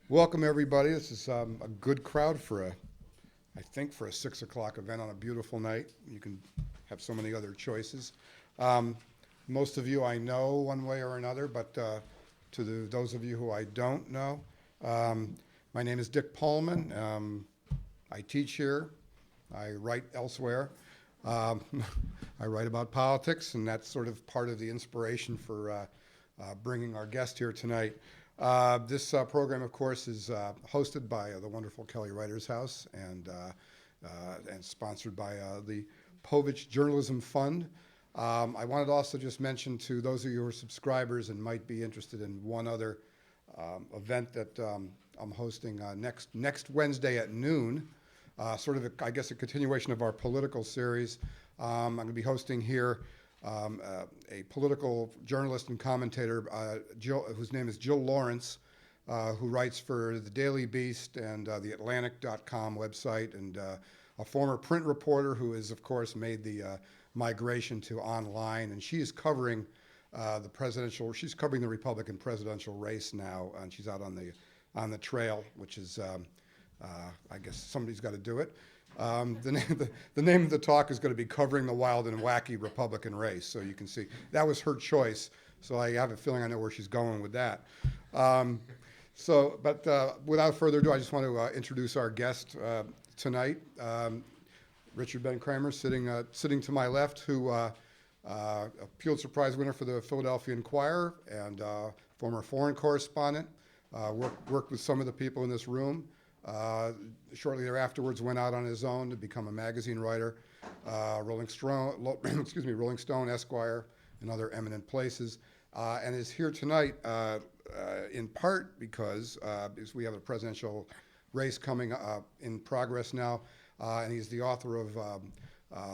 Welcome everybody. This is a good crowd for I think for a 6 o'clock event on a beautiful night. You can have so many other choices. Um, Most of you I know one way or another, but those of you who I don't know, um, my name is Dick Polman. I teach here. I write elsewhere. Um, I write about politics, and that's sort of part of the inspiration for bringing our guest here tonight. This program, of course, is hosted by the wonderful Kelly Writers House and sponsored by the Povich Journalism Fund. I wanted to also just mention to those of you who are subscribers and might be interested in one other event that I'm hosting next Wednesday at noon. Sort of, I guess, a continuation of our political series. I'm going to be hosting here a political journalist and commentator, whose name is Jill Lawrence, who writes for the Daily Beast and the Atlantic.com website, and a former print reporter who has, of course, made the migration to online. And she is covering she's covering the Republican presidential race now, and she's out on the trail, which is, I guess somebody's got to do it. The name of the talk is going to be Covering the Wild and Wacky Republican Race. So you can see that was her choice. So I have a feeling I know where she's going with that. But without further ado, I just want to introduce our guest tonight, Richard Ben Cramer, sitting to my left, who a Pulitzer Prize winner for the Philadelphia Inquirer and former foreign correspondent, worked with some of the people in this room. Shortly thereafterwards, went out on his own to become a magazine writer, Rolling Stone, Esquire, and other eminent places, and is here tonight in part because we have a presidential race coming in progress now, and he's the author of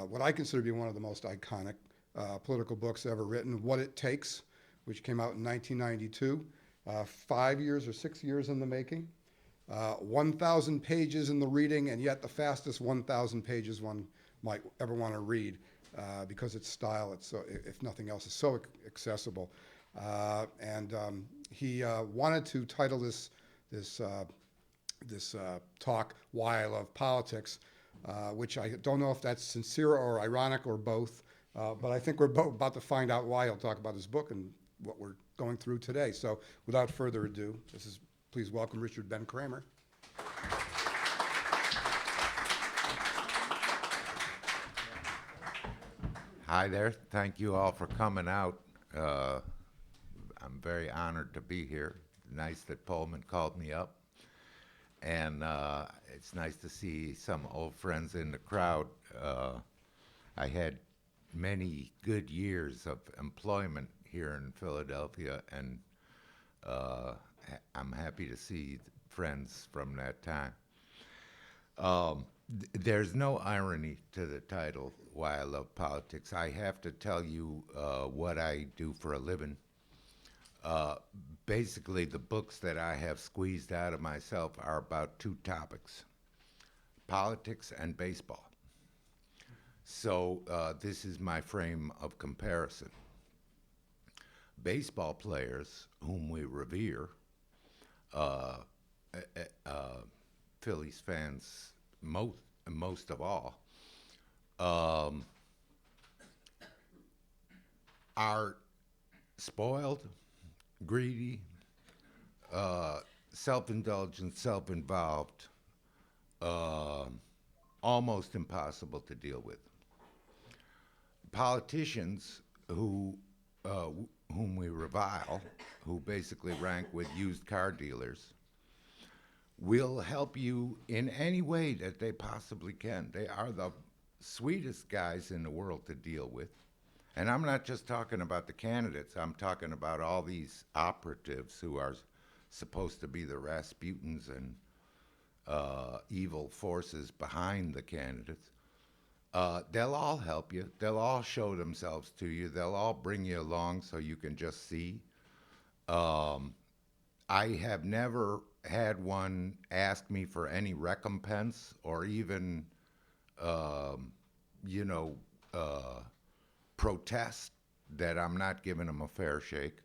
what I consider to be one of the most iconic political books ever written, What It Takes, which came out in 1992, 5 years or 6 years in the making. 1,000 pages in the reading, and yet the fastest 1,000 pages one might ever want to read because its style, it's so, if nothing else, is so accessible. And he wanted to title this talk "Why I Love Politics," which I don't know if that's sincere or ironic or both, but I think we're about to find out why. He'll talk about his book and what we're going through today. So, without further ado, please welcome Richard Ben Cramer. Hi there. Thank you all for coming out. I'm very honored to be here. Nice that Polman called me up. And it's nice to see some old friends in the crowd. I had many good years of employment here in Philadelphia, and I'm happy to see friends from that time. There's no irony to the title, Why I Love Politics. I have to tell you what I do for a living. Basically, the books that I have squeezed out of myself are about two topics, politics and baseball. So this is my frame of comparison. Baseball players whom we revere, uh, Phillies fans most of all, um, are spoiled, greedy, self-indulgent, self-involved, uh, almost impossible to deal with. Politicians whom we revile, who basically rank with used car dealers, will help you in any way that they possibly can. They are the sweetest guys in the world to deal with. And I'm not just talking about the candidates, I'm talking about all these operatives who are supposed to be the Rasputins and evil forces behind the candidates. They'll all help you. They'll all show themselves to you. They'll all bring you along so you can just see. Um, I have never had one ask me for any recompense or even, um, you know, protest that I'm not giving them a fair shake.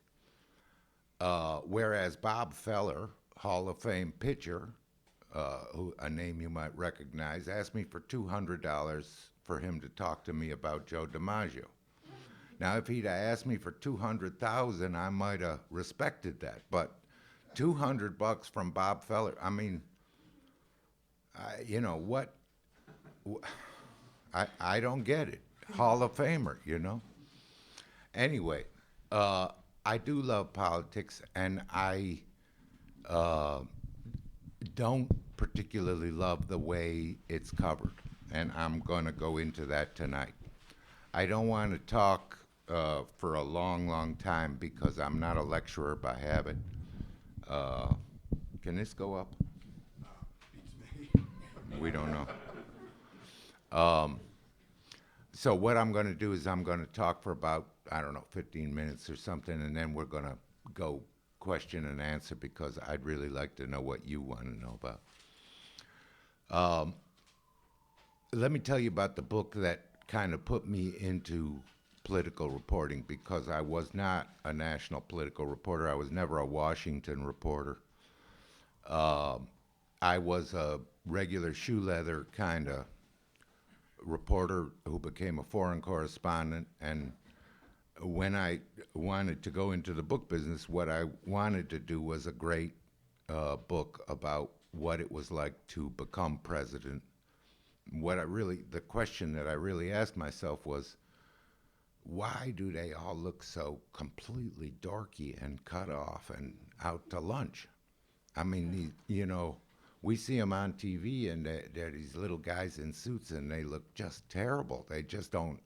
Whereas Bob Feller, Hall of Fame pitcher, a name you might recognize, asked me for $200 for him to talk to me about Joe DiMaggio. Now, if he'd asked me for $200,000, I might have respected that. But $200 from Bob Feller, I mean, you know what? I don't get it. Hall of Famer, you know. Anyway, I do love politics, and I don't particularly love the way it's covered, and I'm going to go into that tonight. I don't want to talk for a long, long time because I'm not a lecturer by habit. Can this go up? We don't know. So what I'm going to do is I'm going to talk for about, I don't know, 15 minutes or something, and then we're going to go question and answer because I'd really like to know what you want to know about. Let me tell you about the book that kind of put me into political reporting, because I was not a national political reporter. I was never a Washington reporter. I was a regular shoe leather kind of reporter who became a foreign correspondent, and when I wanted to go into the book business, what I wanted to do was a great book about what it was like to become president. The question that I really asked myself was, why do they all look so completely dorky and cut off and out to lunch? I mean, we see them on TV, and they're these little guys in suits, and they look just terrible. They don't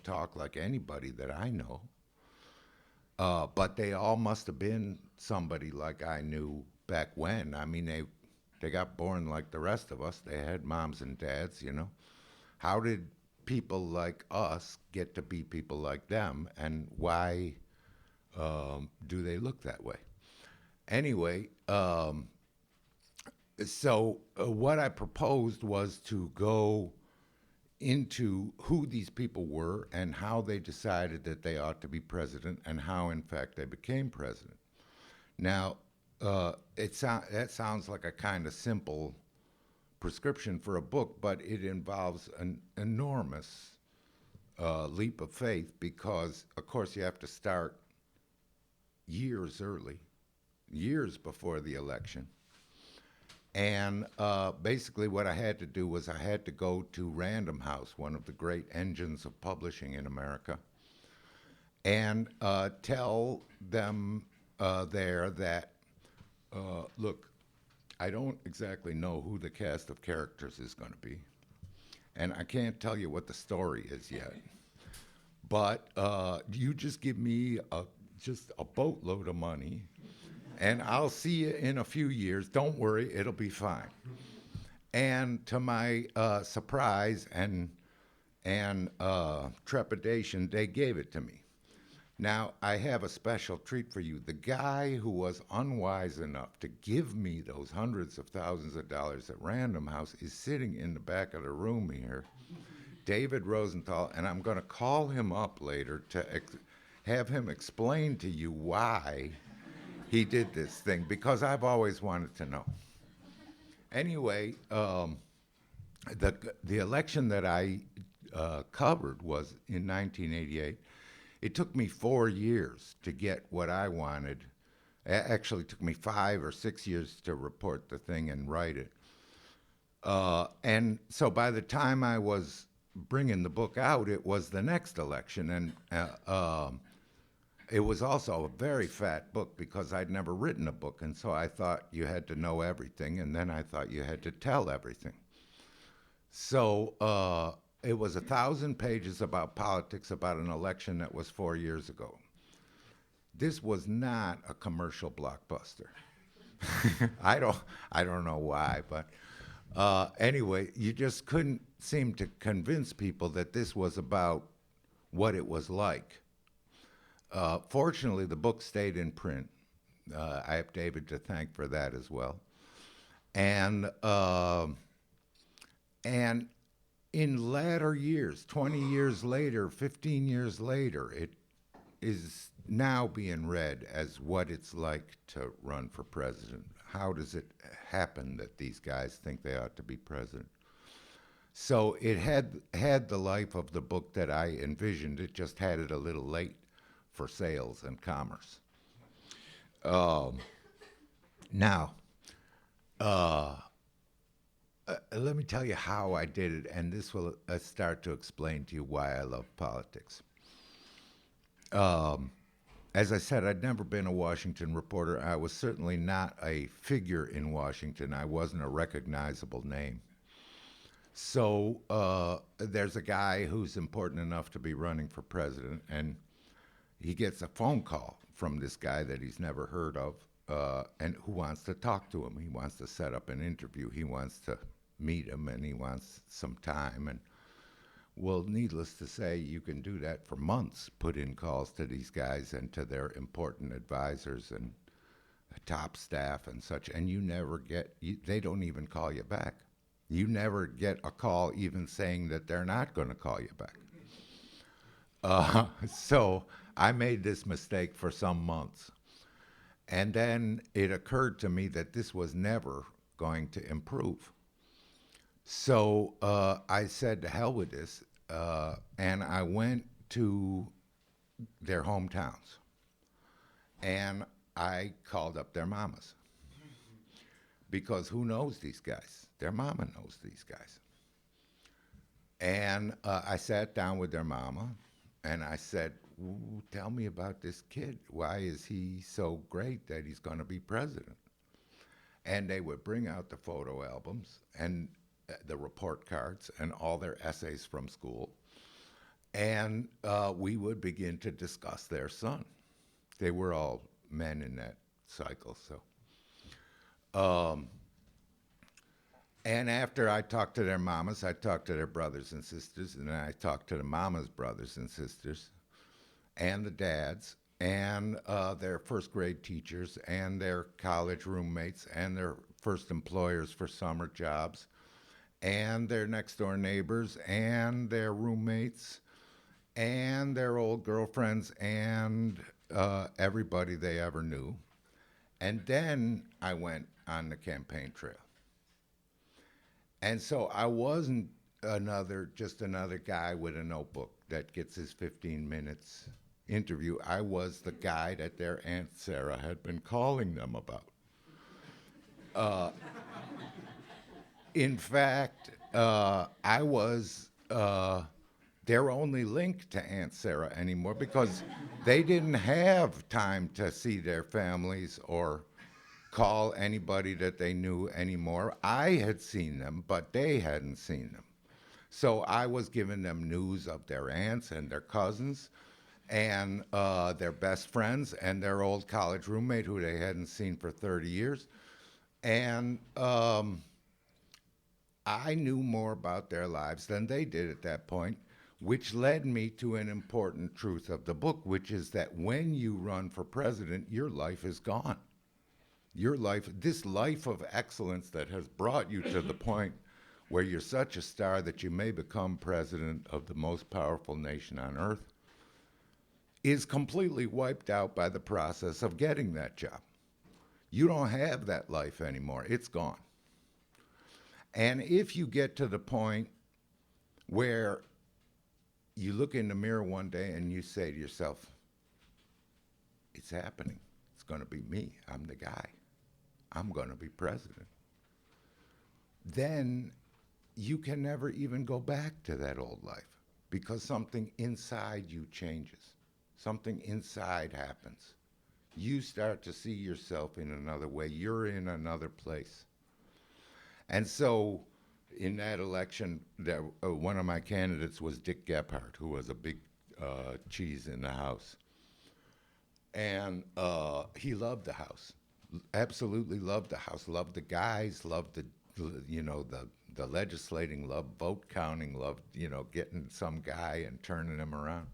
talk like anybody that I know. But they all must have been somebody like I knew back when. I mean, they got born like the rest of us. They had moms and dads, you know. How did people like us get to be people like them, and why do they look that way? Anyway, so what I proposed was to go into who these people were and how they decided that they ought to be president and how, in fact, they became president. Now, that sounds like a kind of simple prescription for a book, but it involves an enormous leap of faith because, of course, you have to start years early, years before the election. And basically what I had to do was I had to go to Random House, one of the great engines of publishing in America, and tell them there that, look, I don't exactly know who the cast of characters is going to be, and I can't tell you what the story is yet, but you just give me just a boatload of money, and I'll see you in a few years. Don't worry, it'll be fine. And to my surprise and trepidation, they gave it to me. Now, I have a special treat for you. The guy who was unwise enough to give me those hundreds of thousands of dollars at Random House is sitting in the back of the room here, David Rosenthal, and I'm going to call him up later to have him explain to you why he did this thing, because I've always wanted to know. Anyway, the election that I covered was in 1988. It took me 4 years to get what I wanted. Actually, it took me 5 or 6 years to report the thing and write it. And so by the time I was bringing the book out, it was the next election. And it was also a very fat book because I'd never written a book. And so I thought you had to know everything. And then I thought you had to tell everything. So it was 1,000 pages about politics, about an election that was 4 years ago. This was not a commercial blockbuster. I don't know why, but anyway, you just couldn't seem to convince people that this was about what it was like. Fortunately, the book stayed in print. I have David to thank for that as well. And in latter years, 20 years later, 15 years later, it is now being read as what it's like to run for president, how does it happen that these guys think they ought to be president? So it had the life of the book that I envisioned. It just had it a little late for sales and commerce. Now, let me tell you how I did it, and this will start to explain to you why I love politics. As I said, I'd never been a Washington reporter. I was certainly not a figure in Washington. I wasn't a recognizable name. So there's a guy who's important enough to be running for president, and he gets a phone call from this guy that he's never heard of, and who wants to talk to him. He wants to set up an interview. He wants to meet him, and he wants some time. And well, needless to say, you can do that for months, put in calls to these guys and to their important advisors and top staff and such, and you never get, they don't even call you back. You never get a call even saying that they're not going to call you back. So I made this mistake for some months. And then it occurred to me that this was never going to improve. So I said, to hell with this, and I went to their hometowns, and I called up their mamas, because who knows these guys? Their mama knows these guys. And I sat down with their mama, and I said, tell me about this kid. Why is he so great that he's going to be president? And they would bring out the photo albums and the report cards and all their essays from school, and we would begin to discuss their son. They were all men in that cycle, so. And after I talked to their mamas, I talked to their brothers and sisters, and then I talked to the mamas' brothers and sisters, and the dads, and their first grade teachers, and their college roommates, and their first employers for summer jobs, and their next door neighbors, and their roommates, and their old girlfriends, and everybody they ever knew. And then I went on the campaign trail. And so I wasn't just another guy with a notebook that gets his 15 minutes interview. I was the guy that their Aunt Sarah had been calling them about. In fact, I was their only link to Aunt Sarah anymore, because they didn't have time to see their families or call anybody that they knew anymore. I had seen them, but they hadn't seen them. So I was giving them news of their aunts and their cousins and their best friends and their old college roommate who they hadn't seen for 30 years. And I knew more about their lives than they did at that point, which led me to an important truth of the book, which is that when you run for president, your life is gone. Your life, this life of excellence that has brought you to the point where you're such a star that you may become president of the most powerful nation on earth, is completely wiped out by the process of getting that job. You don't have that life anymore. It's gone. And if you get to the point where you look in the mirror one day and you say to yourself, it's happening. It's going to be me. I'm the guy. I'm going to be president. Then you can never even go back to that old life, because something inside you changes. Something inside happens. You start to see yourself in another way. You're in another place. And so in that election, one of my candidates was Dick Gephardt, who was a big cheese in the House. And he loved the House, absolutely loved the House, loved the guys, loved the legislating, loved vote counting, loved, getting some guy and turning him around.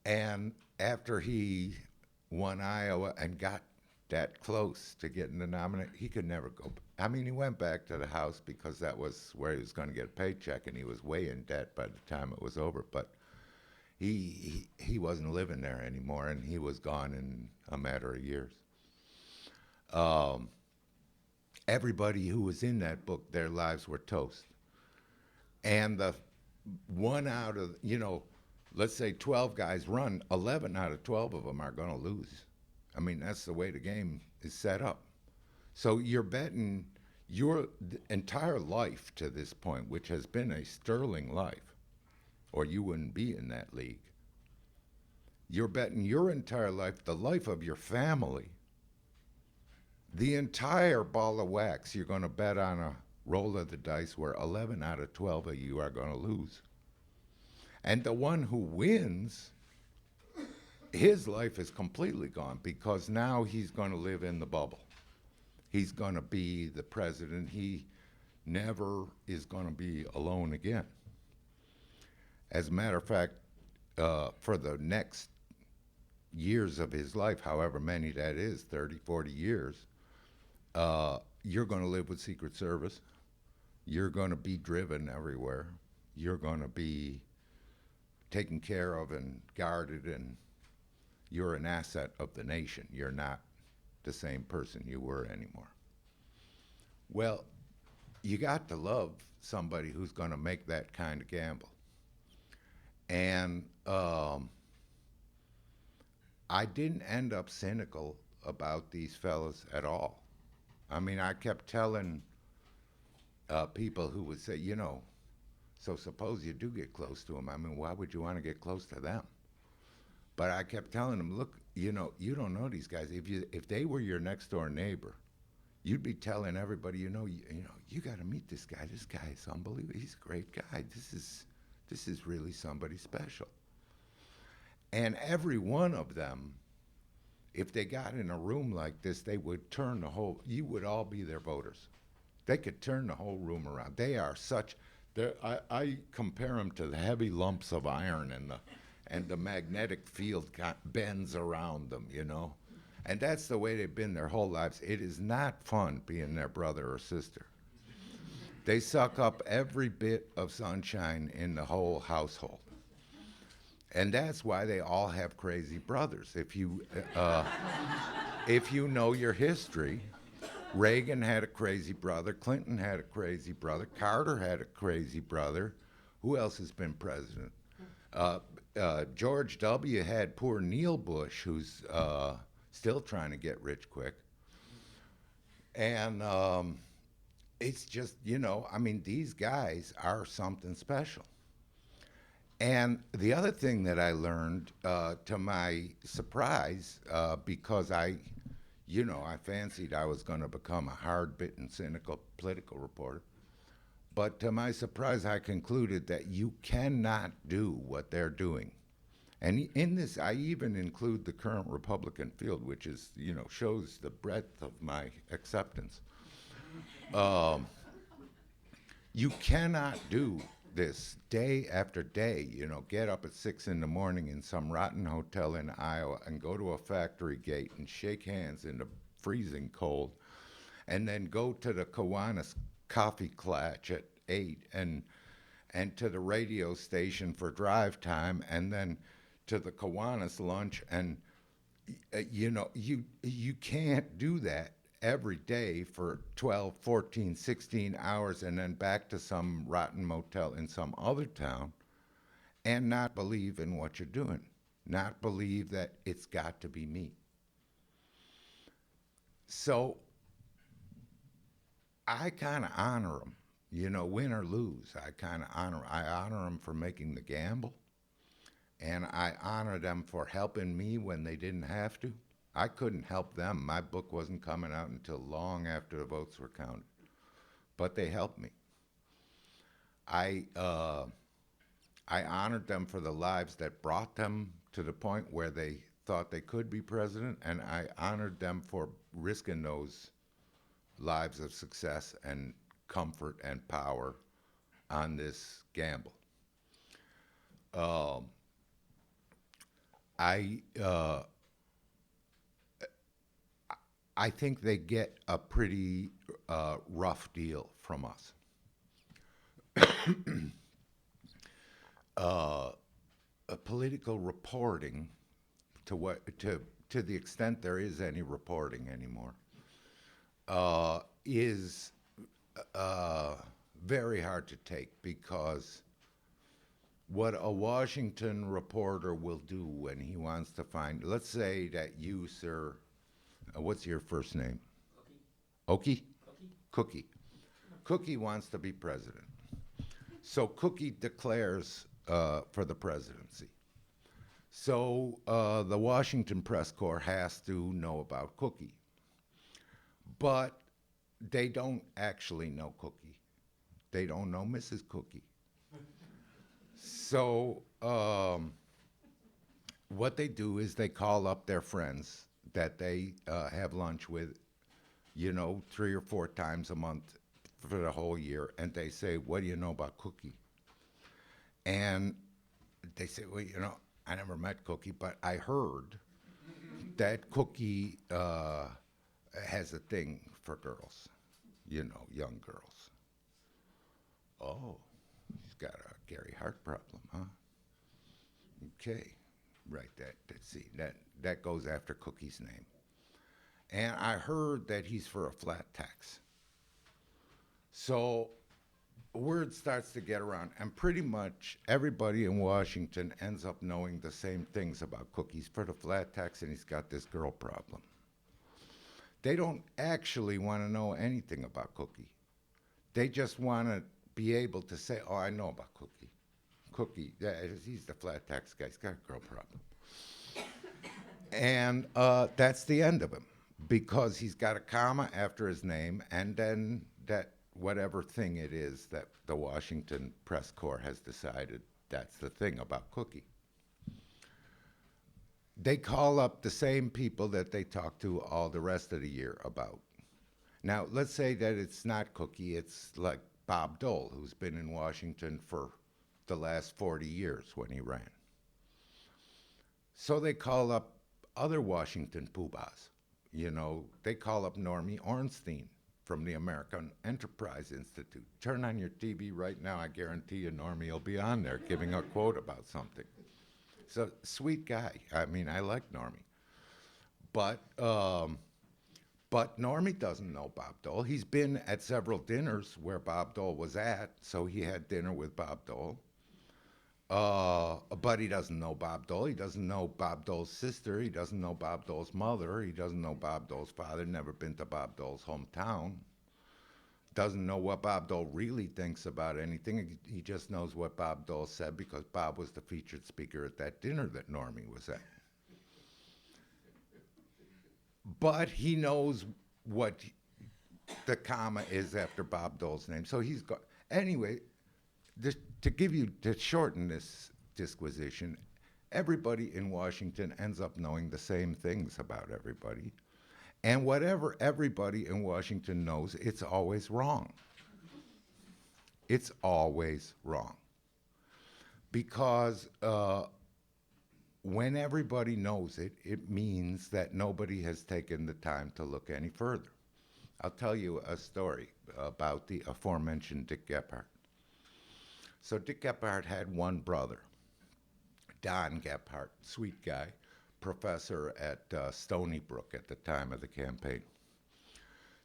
And after he won Iowa and got that close to getting the nomination, he could never go. I mean, he went back to the House because that was where he was going to get a paycheck, and he was way in debt by the time it was over. But he wasn't living there anymore, and he was gone in a matter of years. everybody who was in that book, their lives were toast. And the one out of, let's say 12 guys run, 11 out of 12 of them are going to lose. I mean, that's the way the game is set up. So you're betting your entire life to this point, which has been a sterling life, or you wouldn't be in that league. You're betting your entire life, the life of your family, the entire ball of wax, you're going to bet on a roll of the dice where 11 out of 12 of you are going to lose. And the one who wins, his life is completely gone because now he's going to live in the bubble. He's going to be the president. He never is going to be alone again. As a matter of fact, for the next years of his life, however many that is, 30, 40 years, you're going to live with Secret Service. You're going to be driven everywhere. You're going to be taken care of and guarded, and you're an asset of the nation. You're not the same person you were anymore. Well, you got to love somebody who's going to make that kind of gamble. And I didn't end up cynical about these fellas at all. I mean, I kept telling people who would say, so suppose you do get close to them. I mean, why would you want to get close to them? But I kept telling them, look, you don't know these guys. If they were your next door neighbor, you'd be telling everybody, you got to meet this guy. This guy is unbelievable. He's a great guy. This is really somebody special. And every one of them, if they got in a room like this, they would turn you would all be their voters. They could turn the whole room around. They are I compare them to the heavy lumps of iron and the magnetic field bends around them, And that's the way they've been their whole lives. It is not fun being their brother or sister. They suck up every bit of sunshine in the whole household. And that's why they all have crazy brothers. If you know your history, Reagan had a crazy brother, Clinton had a crazy brother, Carter had a crazy brother. Who else has been president? George W. had poor Neil Bush, who's still trying to get rich quick. And it's just, these guys are something special. And the other thing that I learned, to my surprise, because I fancied I was going to become a hard-bitten, cynical political reporter, but to my surprise, I concluded that you cannot do what they're doing. And in this, I even include the current Republican field, which is, shows the breadth of my acceptance. You cannot do this day after day, get up at 6 a.m. in some rotten hotel in Iowa and go to a factory gate and shake hands in the freezing cold, and then go to the Kiwanis coffee clutch at 8 and to the radio station for drive time, and then to the Kiwanis lunch, and you can't do that every day for 12, 14, 16 hours and then back to some rotten motel in some other town and not believe in what you're doing, not believe that it's got to be me. So I kind of honor them, win or lose. I honor them for making the gamble, and I honor them for helping me when they didn't have to. I couldn't help them. My book wasn't coming out until long after the votes were counted. But they helped me. I honored them for the lives that brought them to the point where they thought they could be president, and I honored them for risking those lives of success and comfort and power on this gamble. I think they get a pretty rough deal from us. Political reporting, to the extent there is any reporting anymore, is very hard to take, because what a Washington reporter will do when he wants to find, let's say that you, sir, what's your first name? Okie? Cookie. Cookie wants to be president. So Cookie declares for the presidency. So the Washington press corps has to know about Cookie. But they don't actually know Cookie. They don't know Mrs. Cookie. So what they do is they call up their friends that they have lunch with, 3 or 4 times a month for the whole year, and they say, what do you know about Cookie? And they say, well, I never met Cookie, but I heard that Cookie has a thing for girls, young girls. Oh, he's got a Gary Hart problem, huh? Okay, right, that goes after Cookie's name. And I heard that he's for a flat tax. So word starts to get around, and pretty much everybody in Washington ends up knowing the same things about Cookie. He's for the flat tax, and he's got this girl problem. They don't actually want to know anything about Cookie. They just want to be able to say, oh, I know about Cookie. Cookie, yeah, he's the flat tax guy. He's got a girl problem. And that's the end of him, because he's got a comma after his name, and then that whatever thing it is that the Washington press corps has decided that's the thing about Cookie. They call up the same people that they talk to all the rest of the year about. Now, let's say that it's not Cookie, it's like Bob Dole, who's been in Washington for the last 40 years when he ran. So they call up other Washington poobahs. They call up Normie Ornstein from the American Enterprise Institute. Turn on your TV right now, I guarantee you Normie will be on there giving a quote about something. So, sweet guy. I mean, I like Normie. But Normie doesn't know Bob Dole. He's been at several dinners where Bob Dole was at, so he had dinner with Bob Dole. But he doesn't know Bob Dole. He doesn't know Bob Dole's sister. He doesn't know Bob Dole's mother. He doesn't know Bob Dole's father. Never been to Bob Dole's hometown. Doesn't know what Bob Dole really thinks about anything. He just knows what Bob Dole said because Bob was the featured speaker at that dinner that Normie was at. But he knows what the comma is after Bob Dole's name. So he's got, anyway, to shorten this disquisition, everybody in Washington ends up knowing the same things about everybody. And whatever everybody in Washington knows, it's always wrong. It's always wrong. Because when everybody knows it, it means that nobody has taken the time to look any further. I'll tell you a story about the aforementioned Dick Gephardt. So Dick Gephardt had one brother, Don Gephardt, sweet guy, professor at Stony Brook at the time of the campaign.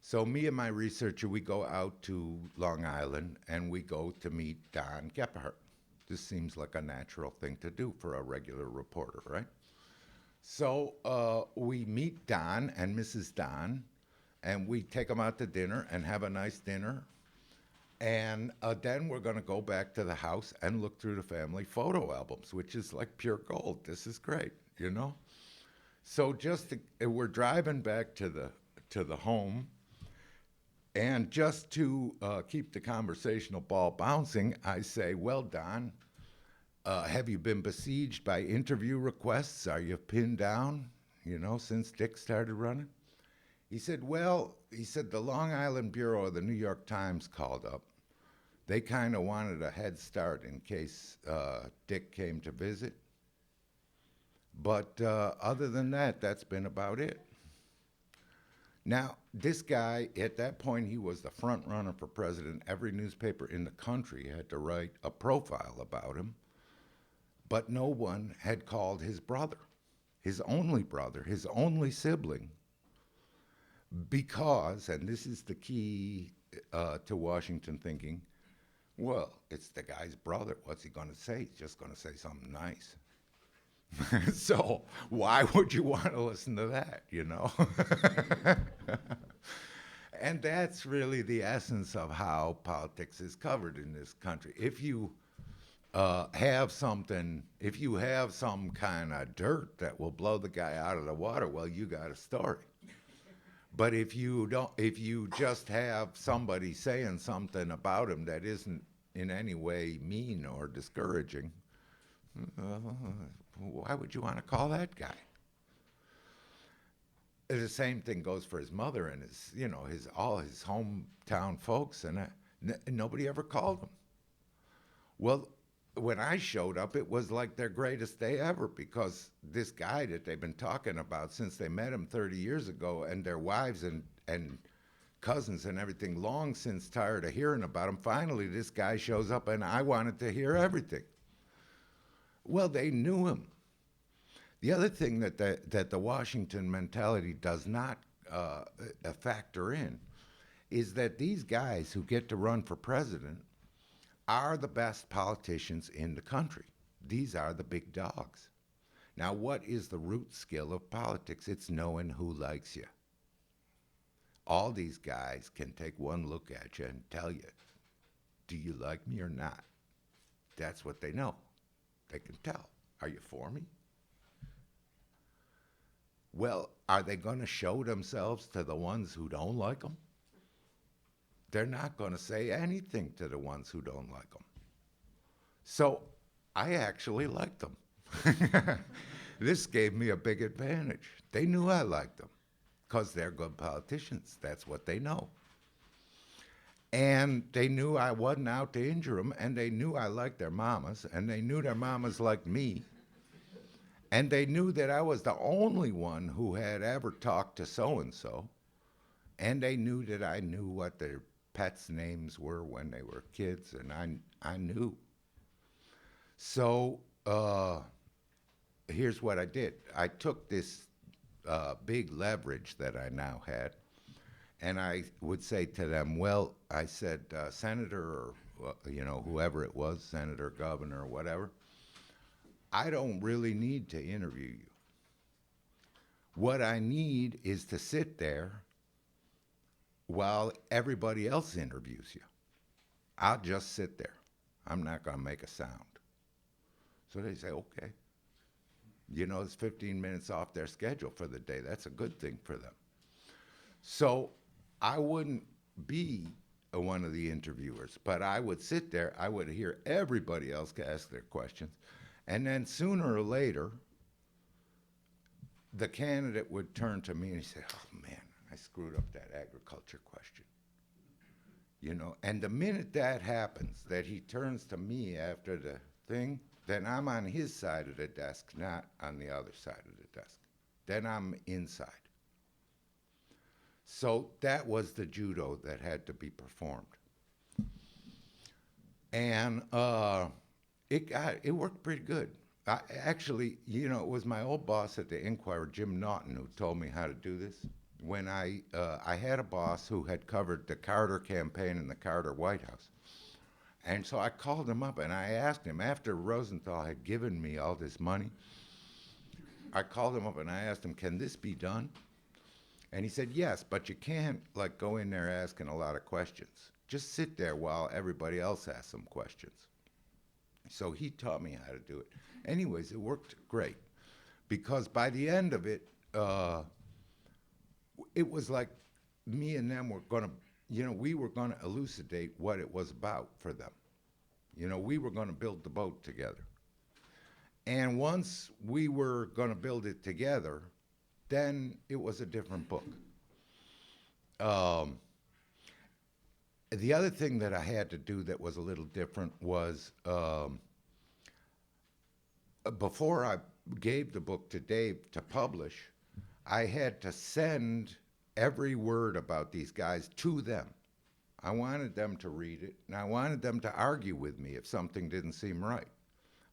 So me and my researcher, we go out to Long Island and we go to meet Don Gephardt. This seems like a natural thing to do for a regular reporter, right? So we meet Don and Mrs. Don, and we take them out to dinner and have a nice dinner. And then we're going to go back to the house and look through the family photo albums, which is like pure gold. This is great, So we're driving back to the home, and just to keep the conversational ball bouncing, I say, well, Don, have you been besieged by interview requests? Are you pinned down, since Dick started running? He said, the Long Island Bureau of the New York Times called up. They kind of wanted a head start in case Dick came to visit. But other than that, that's been about it. Now, this guy, at that point, he was the front runner for president. Every newspaper in the country had to write a profile about him. But no one had called his brother, his only sibling, Because, and this is the key to Washington thinking, well, it's the guy's brother. What's he going to say? He's just going to say something nice. So why would you want to listen to that, you know? And that's really the essence of how politics is covered in this country. If you have some kind of dirt that will blow the guy out of the water, well, you got a story. But if you just have somebody saying something about him that isn't in any way mean or discouraging, why would you want to call that guy? The same thing goes for his mother and all his hometown folks, and nobody ever called him. Well, when I showed up, it was like their greatest day ever, because this guy that they've been talking about since they met him 30 years ago, and their wives and cousins and everything long since tired of hearing about him, finally this guy shows up, and I wanted to hear everything. Well, they knew him. The other thing that the Washington mentality does not factor in is that these guys who get to run for president are the best politicians in the country. These are the big dogs. Now, what is the root skill of politics? It's knowing who likes you. All these guys can take one look at you and tell you, do you like me or not? That's what they know. They can tell. Are you for me? Well, are they going to show themselves to the ones who don't like them? They're not going to say anything to the ones who don't like them. So I actually liked them. This gave me a big advantage. They knew I liked them because they're good politicians. That's what they know. And they knew I wasn't out to injure them, and they knew I liked their mamas, and they knew their mamas liked me. And they knew that I was the only one who had ever talked to so-and-so. And they knew that I knew what their pets' names were when they were kids, and I knew. So here's what I did. I took this big leverage that I now had, and I would say to them, well, I said, Senator, or whoever it was, Senator, Governor, whatever, I don't really need to interview you. What I need is to sit there while everybody else interviews you. I'll just sit there. I'm not going to make a sound. So they say, okay. It's 15 minutes off their schedule for the day. That's a good thing for them. So I wouldn't be one of the interviewers, but I would sit there. I would hear everybody else ask their questions. And then sooner or later, the candidate would turn to me and he'd say, oh, man, I screwed up that agriculture question. And the minute that happens, that he turns to me after the thing, then I'm on his side of the desk, not on the other side of the desk. Then I'm inside. So that was the judo that had to be performed. And it worked pretty good. Actually, it was my old boss at the Inquirer, Jim Naughton, who told me how to do this. When I had a boss who had covered the Carter campaign in the Carter White House. And so I called him up and I asked him, after Rosenthal had given me all this money, I called him up and I asked him, can this be done? And he said, yes, but you can't go in there asking a lot of questions. Just sit there while everybody else asks some questions. So he taught me how to do it. Anyways, it worked great, because by the end of it, it was like me and them were going to, we were going to elucidate what it was about for them. We were going to build the boat together. And once we were going to build it together, then it was a different book. The other thing that I had to do that was a little different was, before I gave the book to Dave to publish, I had to send every word about these guys to them. I wanted them to read it, and I wanted them to argue with me if something didn't seem right.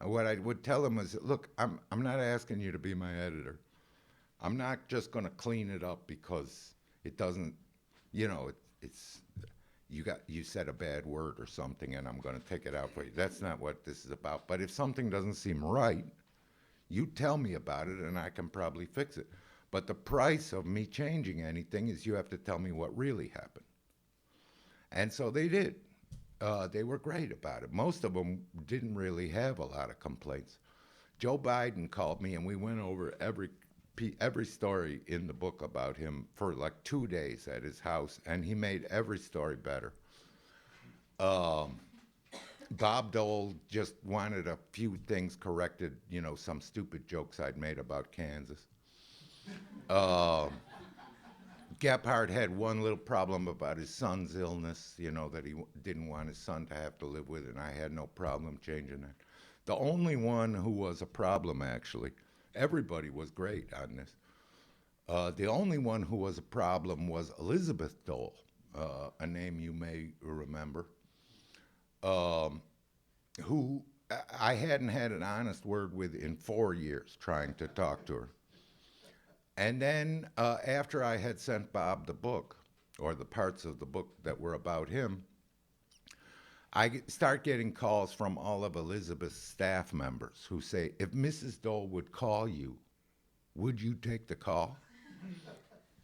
And what I would tell them is, look, I'm not asking you to be my editor. I'm not just going to clean it up because It doesn't, it's you said a bad word or something, and I'm going to take it out for you. That's not what this is about. But if something doesn't seem right, you tell me about it, and I can probably fix it. But the price of me changing anything is you have to tell me what really happened. And so they did. They were great about it. Most of them didn't really have a lot of complaints. Joe Biden called me, and we went over every story in the book about him for like 2 days at his house, and he made every story better. Bob Dole just wanted a few things corrected, some stupid jokes I'd made about Kansas. Gephardt had one little problem about his son's illness, that he didn't want his son to have to live with, and I had no problem changing that. The only one who was a problem, actually, everybody was great on this. The only one who was a problem was Elizabeth Dole, a name you may remember, who I hadn't had an honest word with in 4 years trying to talk to her. And then after I had sent Bob the book, or the parts of the book that were about him, I start getting calls from all of Elizabeth's staff members who say, if Mrs. Dole would call you, would you take the call?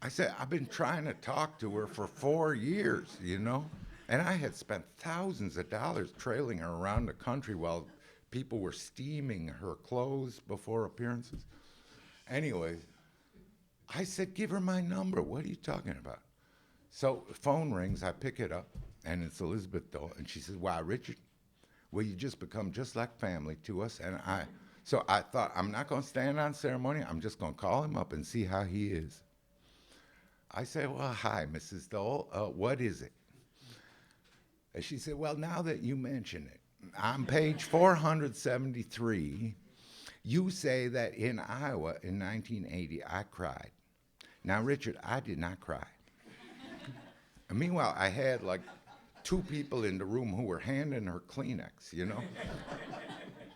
I said, I've been trying to talk to her for 4 years, And I had spent thousands of dollars trailing her around the country while people were steaming her clothes before appearances. Anyway, I said, give her my number. What are you talking about? So phone rings, I pick it up, and it's Elizabeth Dole, and she says, wow, Richard, well, you just become just like family to us. So I thought, I'm not going to stand on ceremony. I'm just going to call him up and see how he is. I said, well, hi, Mrs. Dole. What is it? And she said, well, now that you mention it, on page 473, you say that in Iowa in 1980, I cried. Now, Richard, I did not cry. And meanwhile, I had like 2 people in the room who were handing her Kleenex,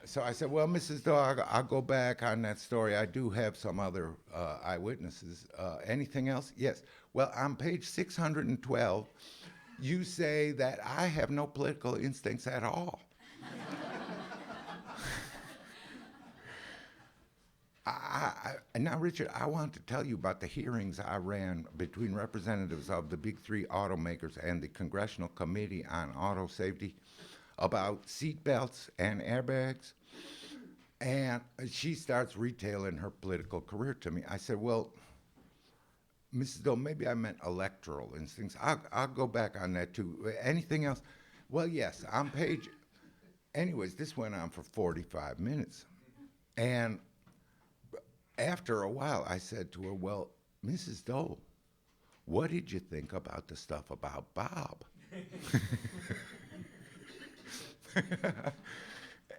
So I said, well, Mrs. Dole, I'll go back on that story. I do have some other eyewitnesses. Anything else? Yes. Well, on page 612, you say that I have no political instincts at all. Now, Richard, I want to tell you about the hearings I ran between representatives of the big 3 automakers and the Congressional Committee on Auto Safety about seat belts and airbags. And she starts retailing her political career to me. I said, well, Mrs. Dole, maybe I meant electoral instincts. I'll go back on that too. Anything else? Well, yes, on page... Anyways, this went on for 45 minutes. And after a while, I said to her, well, Mrs. Dole, what did you think about the stuff about Bob?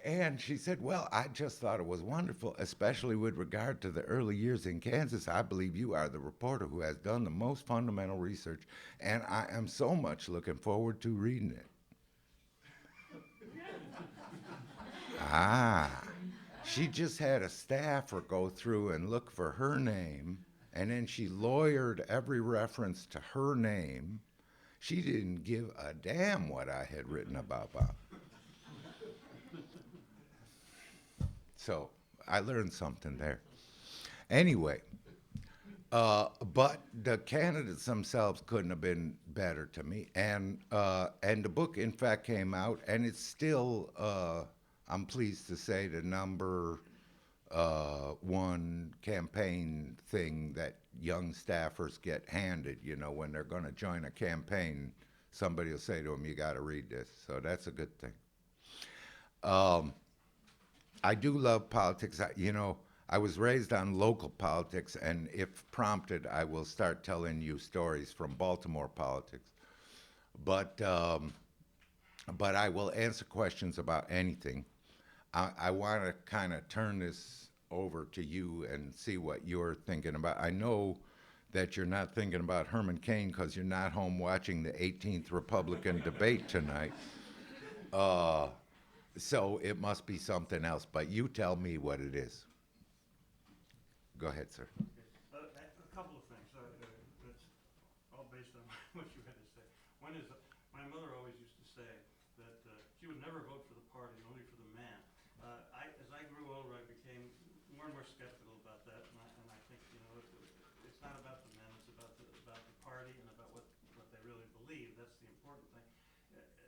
And she said, well, I just thought it was wonderful, especially with regard to the early years in Kansas. I believe you are the reporter who has done the most fundamental research, and I am so much looking forward to reading it. She just had a staffer go through and look for her name, and then she lawyered every reference to her name. She didn't give a damn what I had written about Bob. So I learned something there. Anyway, but the candidates themselves couldn't have been better to me. And the book, in fact, came out, and it's still... I'm pleased to say the number 1 campaign thing that young staffers get handed, when they're going to join a campaign, somebody will say to them, you got to read this. So that's a good thing. I do love politics. I was raised on local politics, and if prompted, I will start telling you stories from Baltimore politics. But I will answer questions about anything. I want to kind of turn this over to you and see what you're thinking about. I know that you're not thinking about Herman Cain because you're not home watching the 18th Republican debate tonight. So it must be something else, but you tell me what it is. Go ahead, sir. A couple of things. One is, my mother always used to say that she would never vote for the party, only for the man. As I grew older, I became more and more skeptical about that, and I think, you know, it's not about the men, it's about the party and about what they really believe. That's the important thing.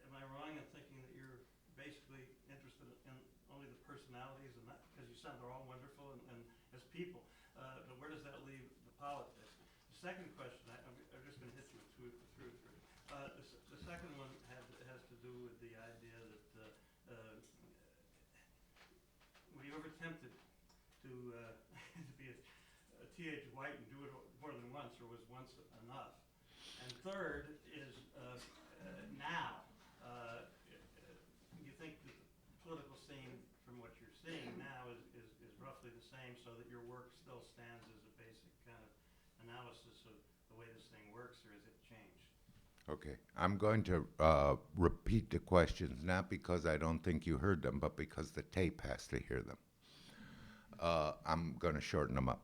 Am I wrong in thinking that you're basically interested in only the personalities, and that, because you sound they're all wonderful and as people, but where does that leave the politics? The second question, I'm just going to hit you with two or three. The second one has to do with the idea that were you ever tempted to to be a T.H. White and do it more than once, or was once enough? And third is now. You think that the political scene, from what you're seeing now, is roughly the same, so that your work still stands as a basic kind of analysis of the way this thing works, or has it changed? Okay, I'm going to repeat the questions, not because I don't think you heard them, but because the tape has to hear them. I'm going to shorten them up.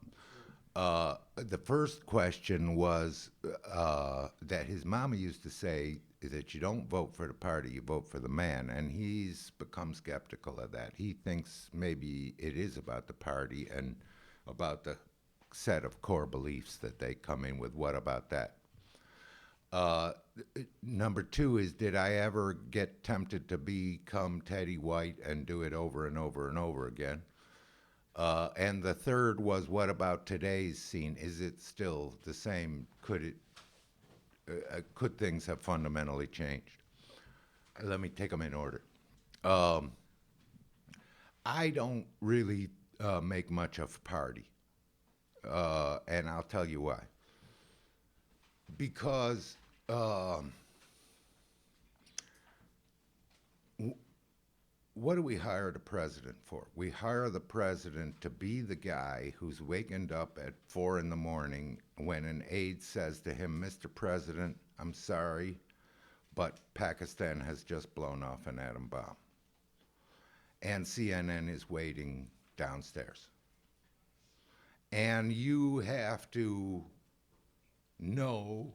The first question was that his mama used to say that you don't vote for the party, you vote for the man, and he's become skeptical of that. He thinks maybe it is about the party and about the set of core beliefs that they come in with. What about that? Number two is, did I ever get tempted to become Teddy White and do it over and over and over again? And the third was, what about today's scene? Is it still the same? Could things have fundamentally changed? Let me take them in order. I don't really make much of party, and I'll tell you why. Because what do we hire the president for? We hire the president to be the guy who's wakened up at 4 in the morning when an aide says to him, "Mr. President, I'm sorry, but Pakistan has just blown off an atom bomb." And CNN is waiting downstairs. And you have to know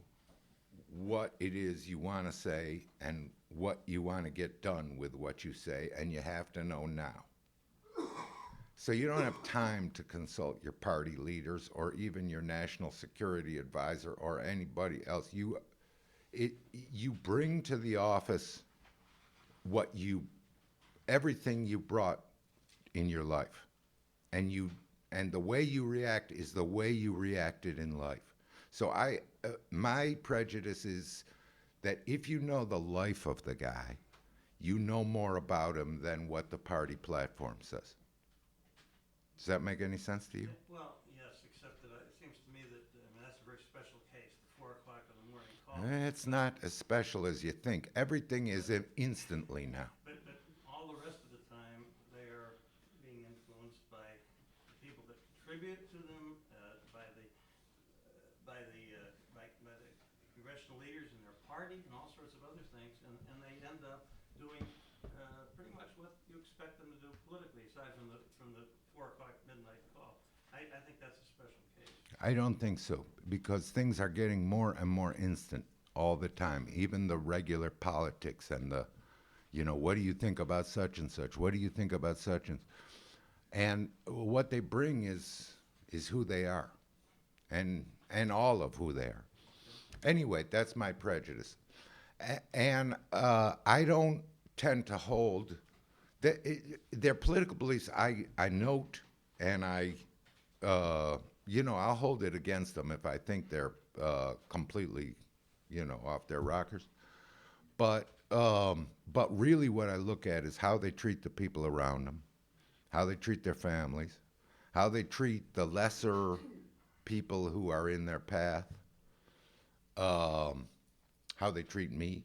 what it is you want to say and what you want to get done with what you say, and you have to know now. So you don't have time to consult your party leaders or even your national security advisor or anybody else. You bring to the office everything you brought in your life, and the way you react is the way you reacted in life. So my prejudice is that if you know the life of the guy, you know more about him than what the party platform says. Does that make any sense to you? Well, yes, except that it seems to me that that's a very special case, the 4 o'clock in the morning call. It's not as special as you think. Everything is instantly now. But all the rest of the time, they are being influenced by the people that contribute to them, by the congressional leaders in their party, and all sorts of other things, and they end up doing pretty much what you expect them to do politically, aside from the 4 o'clock midnight call. I think that's a special case. I don't think so, because things are getting more and more instant all the time. Even the regular politics and what do you think about such and such? What do you think about such and what they bring is who they are, and all of who they are. Anyway, that's my prejudice, and I don't tend to hold their political beliefs. I note, and I'll hold it against them if I think they're completely, off their rockers. But really, what I look at is how they treat the people around them, how they treat their families, how they treat the lesser people who are in their path, how they treat me.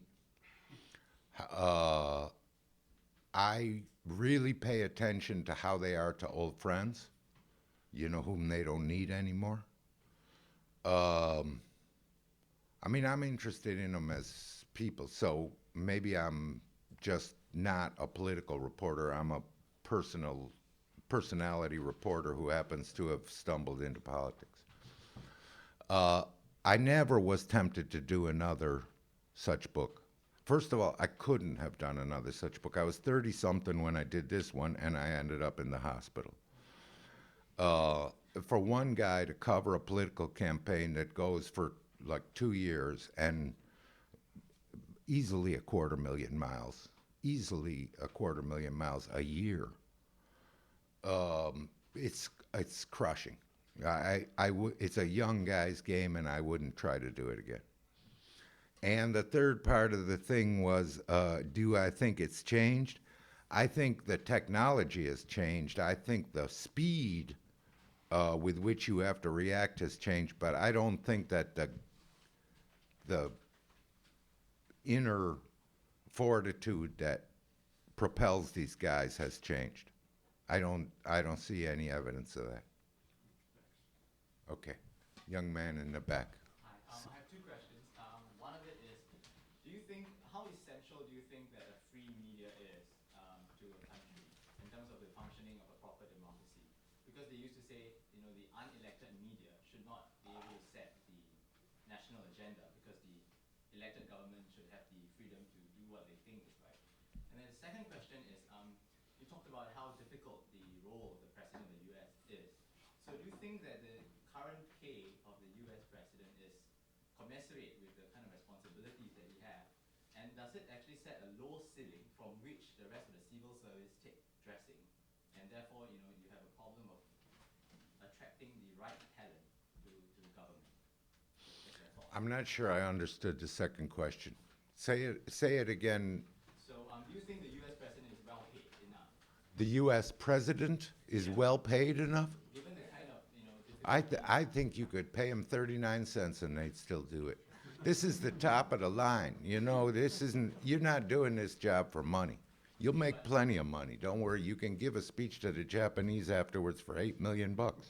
I really pay attention to how they are to old friends, whom they don't need anymore. I'm interested in them as people, so maybe I'm just not a political reporter. I'm a personality reporter who happens to have stumbled into politics. I never was tempted to do another such book. First of all, I couldn't have done another such book. I was 30-something when I did this one, and I ended up in the hospital. For one guy to cover a political campaign that goes for like 2 years and easily 250,000 miles, easily 250,000 miles a year, it's crushing. It's a young guy's game, and I wouldn't try to do it again. And the third part of the thing was, do I think it's changed? I think the technology has changed. I think the speed with which you have to react has changed, but I don't think that the inner fortitude that propels these guys has changed. I don't see any evidence of that. Okay, young man in the back. Hi, I have two questions. One of it is, how essential do you think that a free media is to a country in terms of the functioning of a proper democracy? Because they used to say, the unelected media should not be able to set the national agenda because the elected government should have the freedom to do what they think is right. And then the second question is, you talked about how difficult the role of the President of the US is. So do you think that the current pay of the US President is commensurate with the kind of responsibilities that he has? And does it actually set a low ceiling from which the rest of the civil service take dressing? And therefore, you have a problem of attracting the right talent to the government. That's my thought. I'm not sure I understood the second question. Say it again. So do you think the US President is well paid enough? The U.S. president is well paid enough? Given the kind of, difficult I think you could pay him 39 cents and they'd still do it. This is the top of the line. You're not doing this job for money. You'll make plenty of money. Don't worry, you can give a speech to the Japanese afterwards for $8 million. But do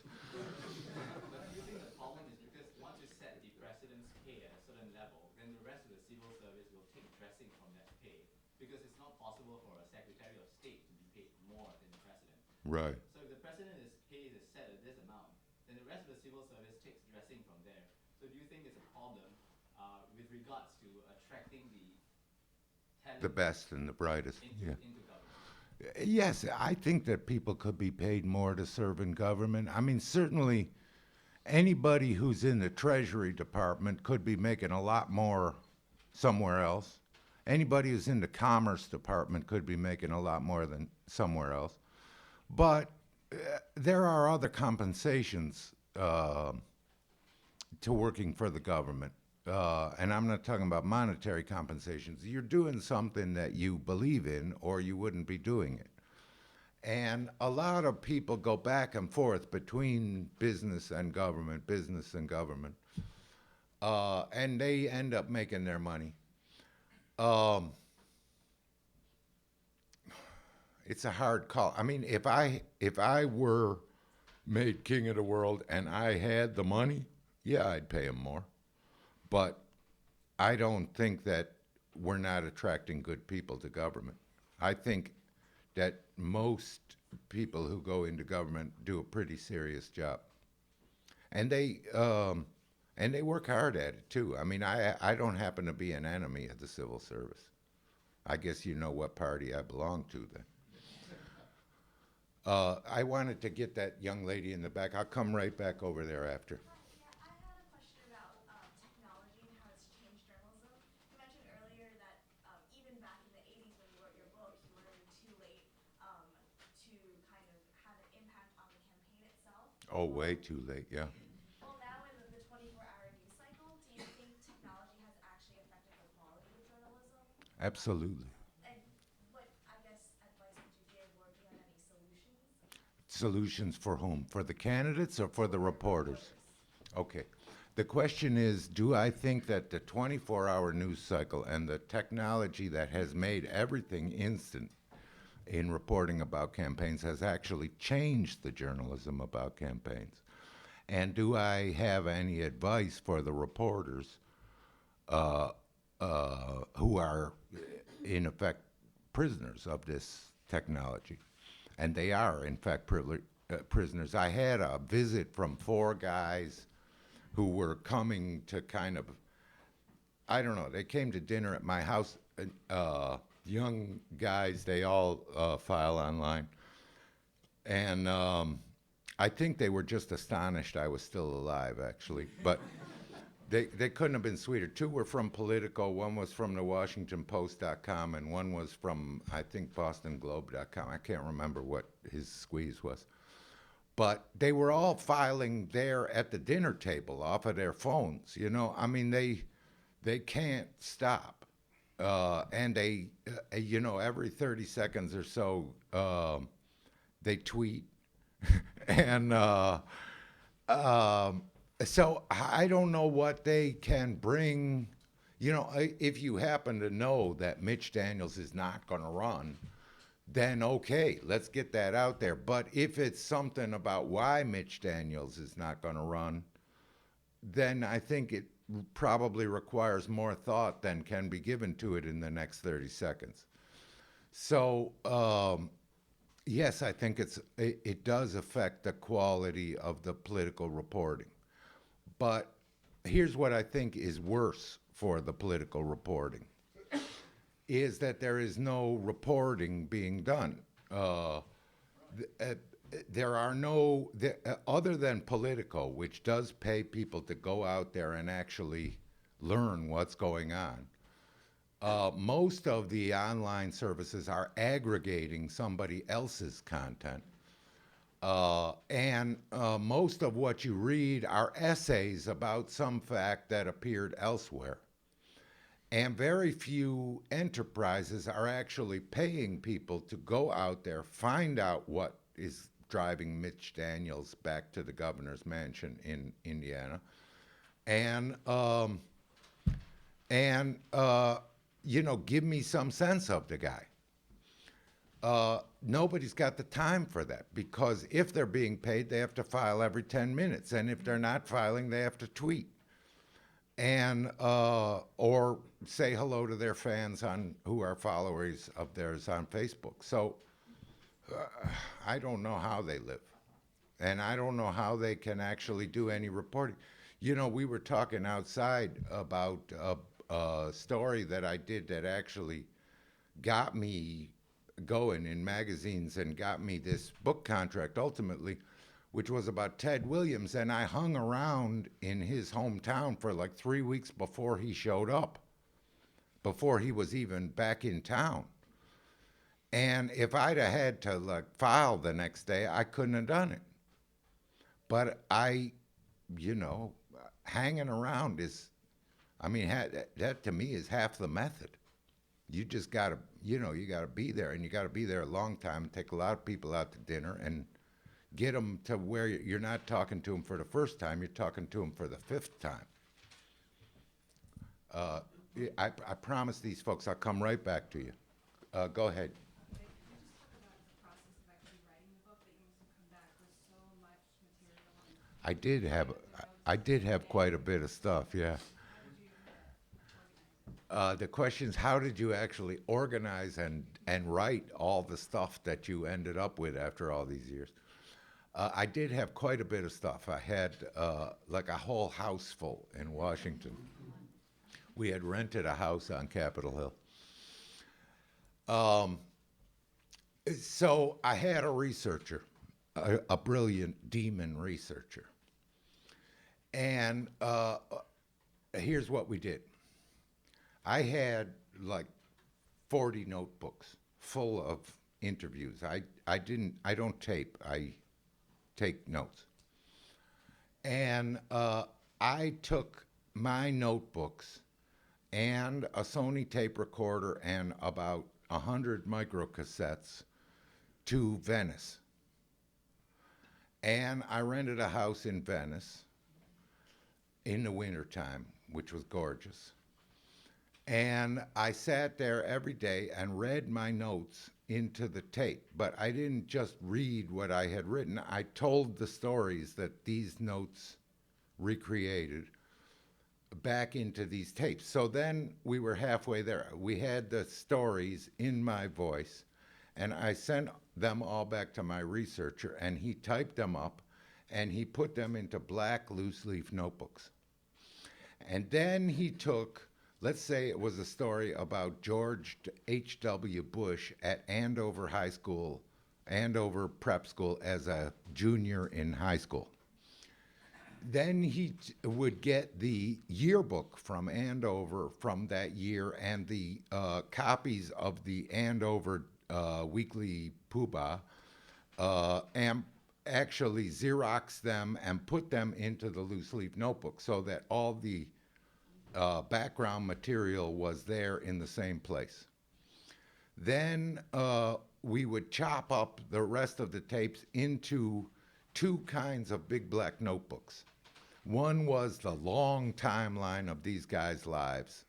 you think the problem is because once you set the president's pay at a certain level, then the rest of the civil service will take dressing from that pay? Because it's not possible for a Secretary of State to be paid more than the president. Right. So if the president's pay is set at this amount, then the rest of the civil service takes dressing from there. So do you think it's a problem with regards to attracting the talent The best and the brightest. into Yeah. government? Yes, I think that people could be paid more to serve in government. I mean, certainly anybody who's in the Treasury Department could be making a lot more somewhere else. Anybody who's in the Commerce Department could be making a lot more than somewhere else. But there are other compensations to working for the government. And I'm not talking about monetary compensations. You're doing something that you believe in, or you wouldn't be doing it. And a lot of people go back and forth between business and government, and they end up making their money. It's a hard call. I mean, if I were made king of the world and I had the money, yeah, I'd pay him more. But I don't think that we're not attracting good people to government. I think that most people who go into government do a pretty serious job, and they work hard at it too. I mean, I don't happen to be an enemy of the civil service. I guess you know what party I belong to then. I wanted to get that young lady in the back. I'll come right back over there after. Yeah, I had a question about technology and how it's changed journalism. You mentioned earlier that even back in the 80s when you wrote your book, you were too late to kind of have an impact on the campaign itself. Oh, way too late, yeah. Well, now in the 24-hour news cycle, do you think technology has actually affected the quality of journalism? Absolutely. And what, I guess, advice would you give, or do you have any solutions? Solutions for whom? For the candidates or for the reporters? Okay. The question is, do I think that the 24-hour news cycle and the technology that has made everything instant in reporting about campaigns has actually changed the journalism about campaigns? And do I have any advice for the reporters who are, in effect, prisoners of this technology? And they are, in fact, prisoners. I had a visit from 4 guys who were coming to kind of, I don't know, they came to dinner at my house, young guys, they all file online. And I think they were just astonished I was still alive, actually. But they couldn't have been sweeter. Two were from Politico, one was from the WashingtonPost.com, and one was from, I think, BostonGlobe.com. I can't remember what his squeeze was. But they were all filing there at the dinner table off of their phones, you know. I mean, they can't stop. And they, you know, every 30 seconds or so, they tweet. And so I don't know what they can bring. You know, if you happen to know that Mitch Daniels is not going to run, then okay, let's get that out there. But if it's something about why Mitch Daniels is not going to run, then I think it probably requires more thought than can be given to it in the next 30 seconds. So, yes, I think it does affect the quality of the political reporting. But here's what I think is worse for the political reporting, is that there is no reporting being done. There are no, other than Politico, which does pay people to go out there and actually learn what's going on. Most of the online services are aggregating somebody else's content. And most of what you read are essays about some fact that appeared elsewhere. And very few enterprises are actually paying people to go out there, find out what is driving Mitch Daniels back to the governor's mansion in Indiana, and you know, give me some sense of the guy. Nobody's got the time for that, because if they're being paid, they have to file every 10 minutes. And if they're not filing, they have to tweet. And, or say hello to their fans who are followers of theirs on Facebook. So I don't know how they live. And I don't know how they can actually do any reporting. You know, we were talking outside about a story that I did that actually got me going in magazines and got me this book contract ultimately, which was about Ted Williams. And I hung around in his hometown for like 3 weeks before he showed up, before he was even back in town. And if I'd have had to like file the next day, I couldn't have done it. But you know, hanging around is, I mean, that to me is half the method. You just gotta, you know, you gotta be there, and you gotta be there a long time, and take a lot of people out to dinner and get them to where you're not talking to them for the first time, you're talking to them for the 5th time. I promise these folks I'll come right back to you. Go ahead. Can you just talk about the process of actually writing the book, that you must have come back with so much material? I did have quite a bit of stuff, yeah. The question is, how did you actually organize and write all the stuff that you ended up with after all these years? I did have quite a bit of stuff. I had like a whole house full in Washington. We had rented a house on Capitol Hill. So I had a researcher, a brilliant demon researcher. And here's what we did. I had like 40 notebooks full of interviews. I don't tape, I take notes. And I took my notebooks and a Sony tape recorder and about 100 microcassettes to Venice. And I rented a house in Venice in the wintertime, which was gorgeous. And I sat there every day and read my notes into the tape. But I didn't just read what I had written. I told the stories that these notes recreated back into these tapes. So then we were halfway there. We had the stories in my voice, and I sent them all back to my researcher, and he typed them up, and he put them into black loose leaf notebooks. And then he took let's say it was a story about George H.W. Bush at Andover High School, Andover Prep School as a junior in high school. Then he would get the yearbook from Andover from that year and the copies of the Andover Weekly Poobah and actually Xerox them and put them into the loose leaf notebook so that all the background material was there in the same place. Then we would chop up the rest of the tapes into two kinds of big black notebooks. One was the long timeline of these guys' lives,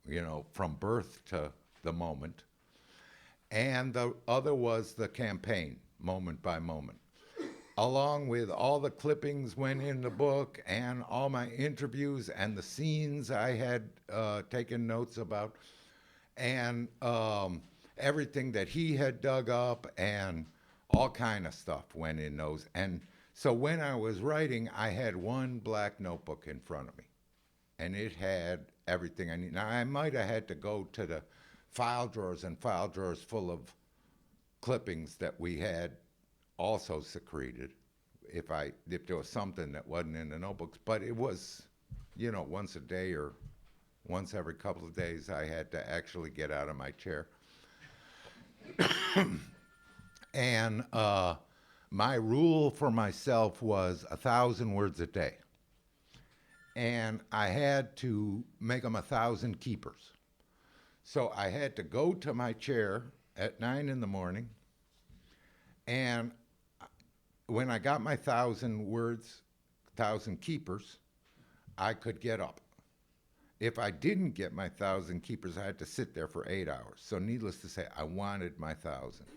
you know, from birth to the moment. And the other was the campaign, moment by moment. Along with all the clippings went in the book and all my interviews and the scenes I had taken notes about and everything that he had dug up and all kind of stuff went in those. And so when I was writing, I had one black notebook in front of me, and it had everything I need. Now, I might have had to go to the file drawers and file drawers full of clippings that we had also secreted if there was something that wasn't in the notebooks. But it was, you know, once a day or once every couple of days, I had to actually get out of my chair. And my rule for myself was 1,000 words a day. And I had to make them 1,000 keepers. So I had to go to my chair at 9 in the morning, and when I got my 1,000 words, 1,000 keepers, I could get up. If I didn't get my 1,000 keepers, I had to sit there for 8 hours. So needless to say, I wanted my 1,000.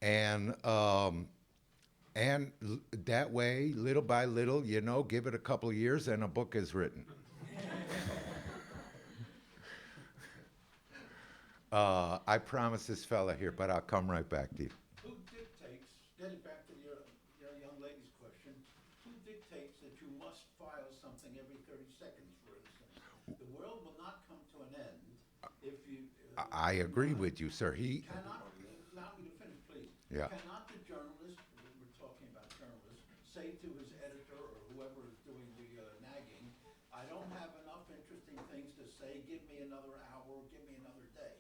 And that way, little by little, you know, give it a couple of years and a book is written. I promised this fella here, but I'll come right back to you. Who dictates, getting back to your young lady's question, who dictates that you must file something every 30 seconds, for instance? The world will not come to an end if you... I agree with you, sir. Cannot, allow me to finish, please. Yeah. Cannot the journalist, we're talking about journalists, say to his editor or whoever is doing the nagging, I don't have enough interesting things to say, give me another hour, give me another day.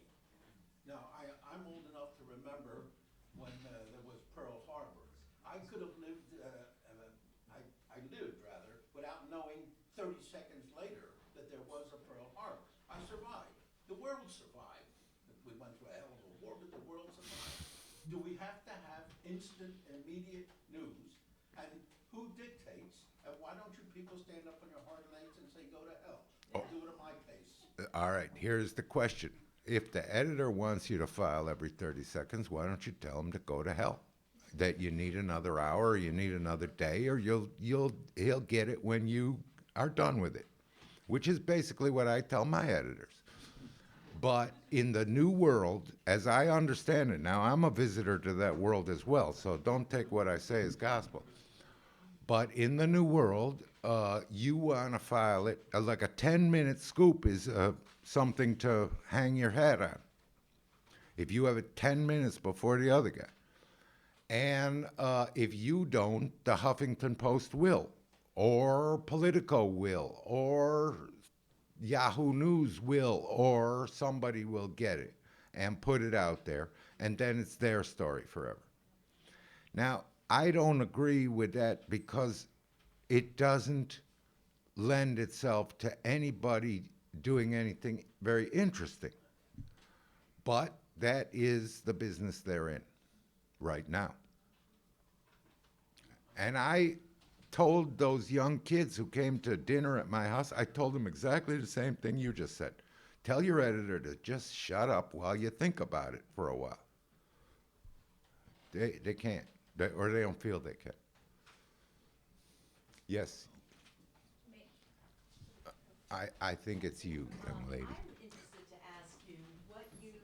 Now, I'm old enough to remember when there was Pearl Harbor. I could have lived, I lived rather, without knowing 30 seconds later that there was a Pearl Harbor. I survived. The world survived. We went through a hell of a war, but the world survived. Do we have to have instant, immediate news? And who dictates? And why don't you people stand up on your hard legs and say, go to hell? I'll do it at my pace. All right, here's the question. If the editor wants you to file every 30 seconds, why don't you tell him to go to hell? That you need another hour, or you need another day, or he'll get it when you are done with it, which is basically what I tell my editors. But in the new world, as I understand it, now I'm a visitor to that world as well, so don't take what I say as gospel. But in the new world, you want to file it, like a 10-minute scoop is something to hang your hat on. If you have it 10 minutes before the other guy. And if you don't, the Huffington Post will, or Politico will, or Yahoo News will, or somebody will get it and put it out there, and then it's their story forever. Now, I don't agree with that because it doesn't lend itself to anybody doing anything very interesting. But that is the business they're in right now. And I told those young kids who came to dinner at my house, I told them exactly the same thing you just said. Tell your editor to just shut up while you think about it for a while. They can't, or they don't feel they can. Yes. Me. I think it's you, young lady. I'm interested to ask you what you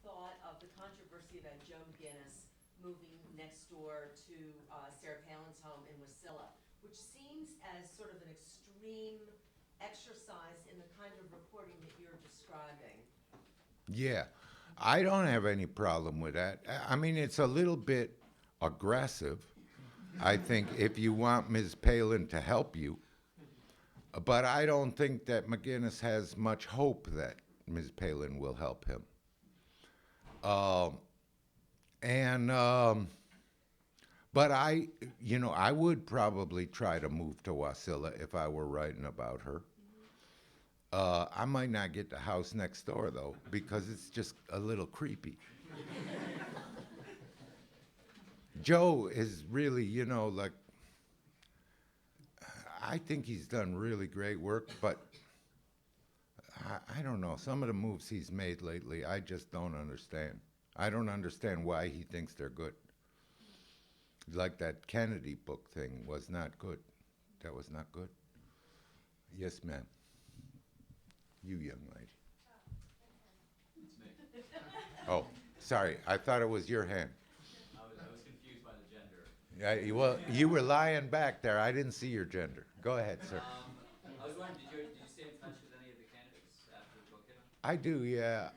thought of the controversy about Joe McGinnis moving next door to Sarah Palin's home in Wasilla, which seems as sort of an extreme exercise in the kind of reporting that you're describing. Yeah, I don't have any problem with that. I mean, it's a little bit aggressive, I think, if you want Ms. Palin to help you. But I don't think that McGinnis has much hope that Ms. Palin will help him. But I would probably try to move to Wasilla if I were writing about her. I might not get the house next door, though, because it's just a little creepy. Joe is really, like, I think he's done really great work, but I don't know. Some of the moves he's made lately, I just don't understand. I don't understand why he thinks they're good. Like that Kennedy book thing was not good. That was not good. Yes, ma'am. You, young lady. It's me. Oh, sorry. I thought it was your hand. I was confused by the gender. Yeah, well, you were lying back there. I didn't see your gender. Go ahead, sir. I was wondering, did you stay in touch with any of the candidates after the book came out? I do, yeah.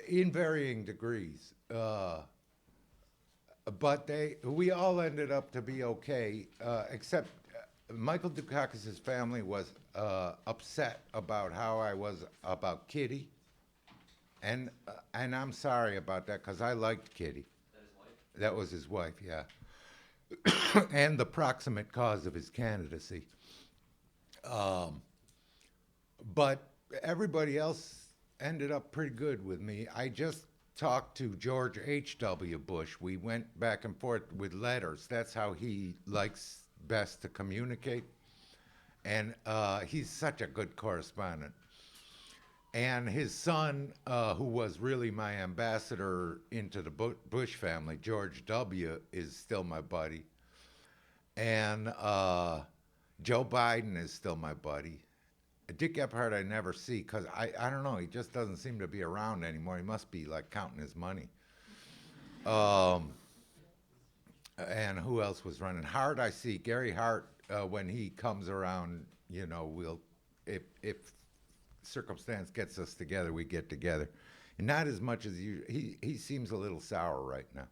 In varying degrees. But we all ended up to be okay, except Michael Dukakis' family was upset about how I was about Kitty. And I'm sorry about that, because I liked Kitty. That his wife? That was his wife, yeah. And the proximate cause of his candidacy. But everybody else ended up pretty good with me. I just talked to George H.W. Bush. We went back and forth with letters. That's how he likes best to communicate. And he's such a good correspondent. And his son, who was really my ambassador into the Bush family, George W., is still my buddy. And Joe Biden is still my buddy. Dick Gephardt I never see, because I don't know, he just doesn't seem to be around anymore. He must be, like, counting his money. And who else was running? Hart I see. Gary Hart, when he comes around, we'll, if circumstance gets us together, we get together. And not as much as he seems a little sour right now.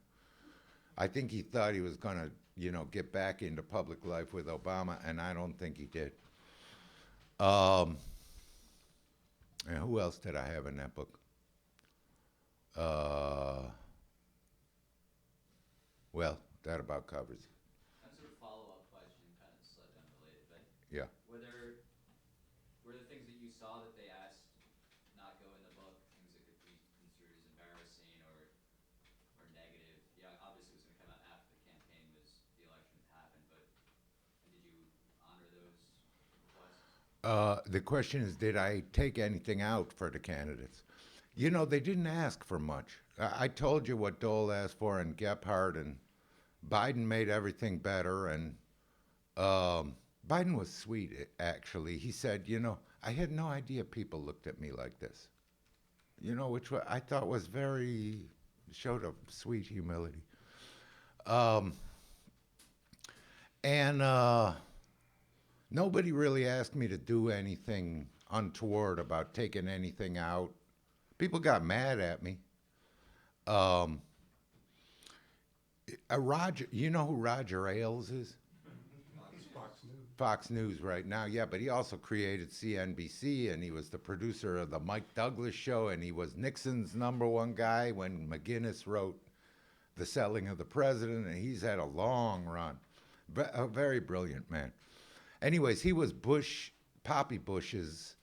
I think he thought he was going to, get back into public life with Obama, and I don't think he did. And who else did I have in that book? Well, that about covers it. Kind of sort of follow-up question, kind of slightly unrelated, but Yeah. were there things that you saw that they asked not go in the book, things that could be construed as embarrassing or negative? Yeah, obviously it was going to come out after the election happened, but did you honor those requests? The question is, did I take anything out for the candidates? They didn't ask for much. I told you what Dole asked for, and Gephardt, and Biden made everything better, and Biden was sweet, actually. He said, I had no idea people looked at me like this, which I thought was showed a sweet humility. And nobody really asked me to do anything untoward about taking anything out. People got mad at me. Roger, you know who Roger Ailes is? Fox News right now, yeah, but he also created CNBC, and he was the producer of the Mike Douglas show, and he was Nixon's #1 guy when McGinnis wrote The Selling of the President, and he's had a long run. A very brilliant man. Anyways, he was Poppy Bush's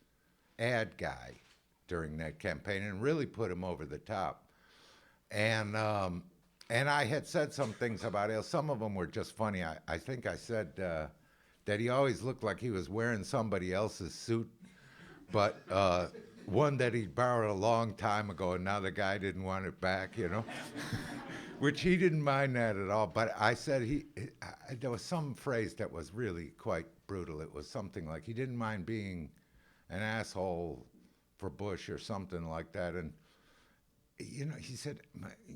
ad guy during that campaign and really put him over the top. And I had said some things about Ailes. Some of them were just funny. I think I said that he always looked like he was wearing somebody else's suit, but one that he borrowed a long time ago, and now the guy didn't want it back, which he didn't mind that at all. But I said there was some phrase that was really quite brutal. It was something like he didn't mind being an asshole for Bush or something like that. And, he said,